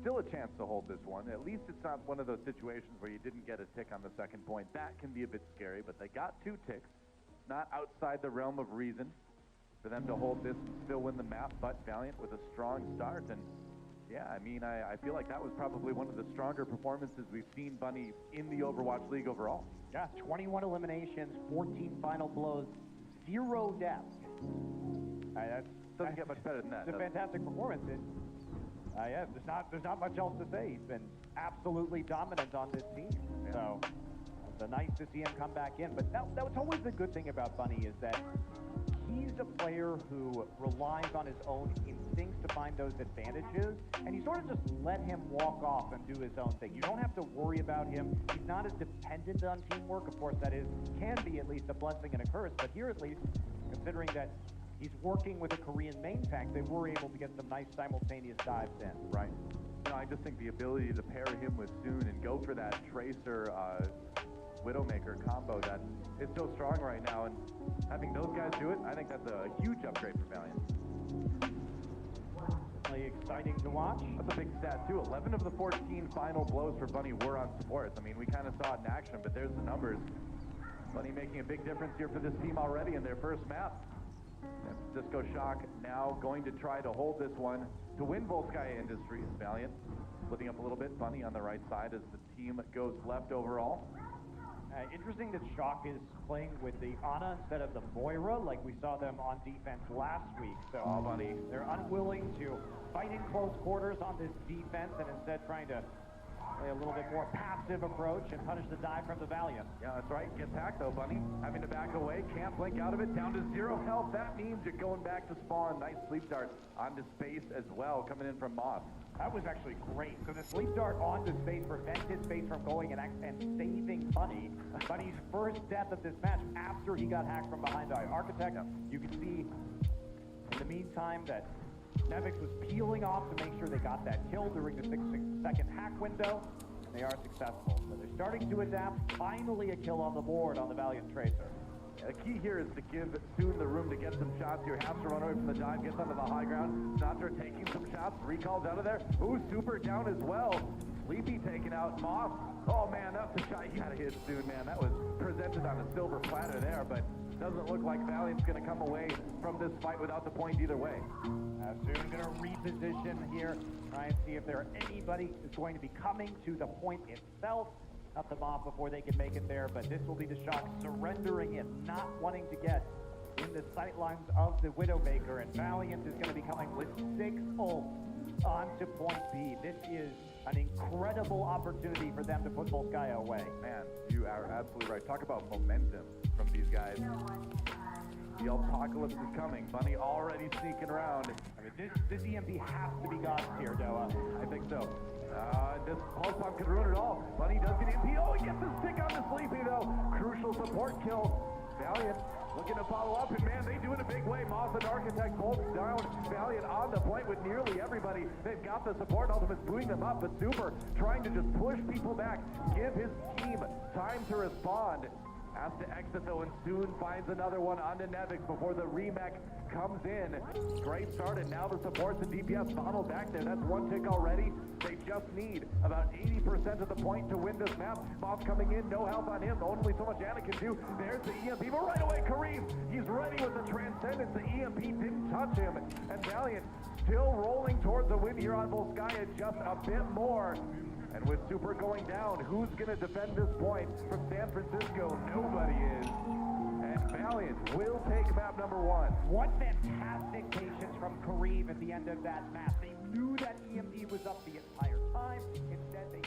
still a chance to hold this one. At least it's not one of those situations where you didn't get a tick on the second point. That can be a bit scary, but they got 2 ticks. Not outside the realm of reason for them to hold this and still win the map, but Valiant with a strong start. And yeah, I mean, I feel like that was probably one of the stronger performances we've seen Bunny in the Overwatch League overall. Yeah, 21 eliminations, 14 final blows, 0 deaths. Doesn't get much better than that. It's a fantastic performance. Yeah, there's not much else to say. He's been absolutely dominant on this team. Yeah. So it's nice to see him come back in. But that's always the good thing about Bunny is that he's a player who relies on his own instincts to find those advantages, and you sort of just let him walk off and do his own thing. You don't have to worry about him. He's not as dependent on teamwork. Of course, that can be at least a blessing and a curse, but here at least, considering that he's working with a Korean main tank, they were able to get some nice simultaneous dives in. Right. No, I just think the ability to pair him with Soon and go for that Tracer Widowmaker combo that is so strong right now, and having those guys do it, I think that's a huge upgrade for Valiant. Really exciting to watch. That's a big stat too. 11 of the 14 final blows for Bunny were on supports. I mean, we kind of saw it in action, but there's the numbers. Bunny making a big difference here for this team already in their first map. San Francisco Shock now going to try to hold this one to win Volskaya Industries. Valiant splitting up a little bit. Bunny on the right side as the team goes left overall. Interesting that Shock is playing with the Ana instead of the Moira, like we saw them on defense last week. So Bunny, they're unwilling to fight in close quarters on this defense and instead trying to play a little bit more passive approach and punish the dive from the Valiant. Yeah, that's right. Gets hacked though, Bunny. Having to back away, can't blink out of it. Down to 0 health. That means you're going back to spawn. Nice sleep dart onto space as well, coming in from Moss. That was actually great. So the sleep dart onto space prevented space from going and saving Bunny. Bunny's first death of this match after he got hacked from behind by Architect. You can see in the meantime that Nevix was peeling off to make sure they got that kill during the 6-second hack window. And they are successful. So they're starting to adapt. Finally a kill on the board on the Valiant Tracer. The key here is to give Soon the room to get some shots here. Has to run away from the dive, gets onto the high ground. Snotzer taking some shots, recalls out of there. Ooh, Super down as well. Sleepy taken out. Moss. Oh man, that's a shot you gotta hit Soon, man. That was presented on a silver platter there, but doesn't look like Valiant's gonna come away from this fight without the point either way. Soon gonna reposition here, try and see if anybody is going to be coming to the point itself. Cut them off before they can make it there, but this will be the Shock surrendering it, not wanting to get in the sightlines of the Widowmaker, and Valiant is going to be coming with 6 ults onto point B. This is an incredible opportunity for them to put Volskaya away. Man, you are absolutely right. Talk about momentum from these guys. The apocalypse is coming. Bunny already sneaking around. I mean, this EMP has to be Gods here, Doa. I think so. This pulse pump could ruin it all. Bunny does get EMP. Oh, he gets his stick on the Sleepy, though. Crucial support kill. Valiant looking to follow up, and man, they do it a big way. Moss and Architect both down. Valiant on the point with nearly everybody. They've got the support. Ultimate's booting them up, but Super trying to just push people back, give his team time to respond. Has to exit though, and soon finds another one onto Nevix before the remech comes in. Great start, and now the supports and DPS bottled back there. That's 1 tick already. They just need about 80% of the point to win this map. Moss coming in, no help on him. Only so much Anna can do. There's the EMP, but right away Kareem, he's ready with the Transcendence. The EMP didn't touch him, and Valiant still rolling towards the win here on Volskaya, just a bit more. And with Super going down, who's going to defend this point from San Francisco? Nobody is. And Valiant will take map number 1. What fantastic patience from Kareem at the end of that match. They knew that EMP was up the entire time. Instead, they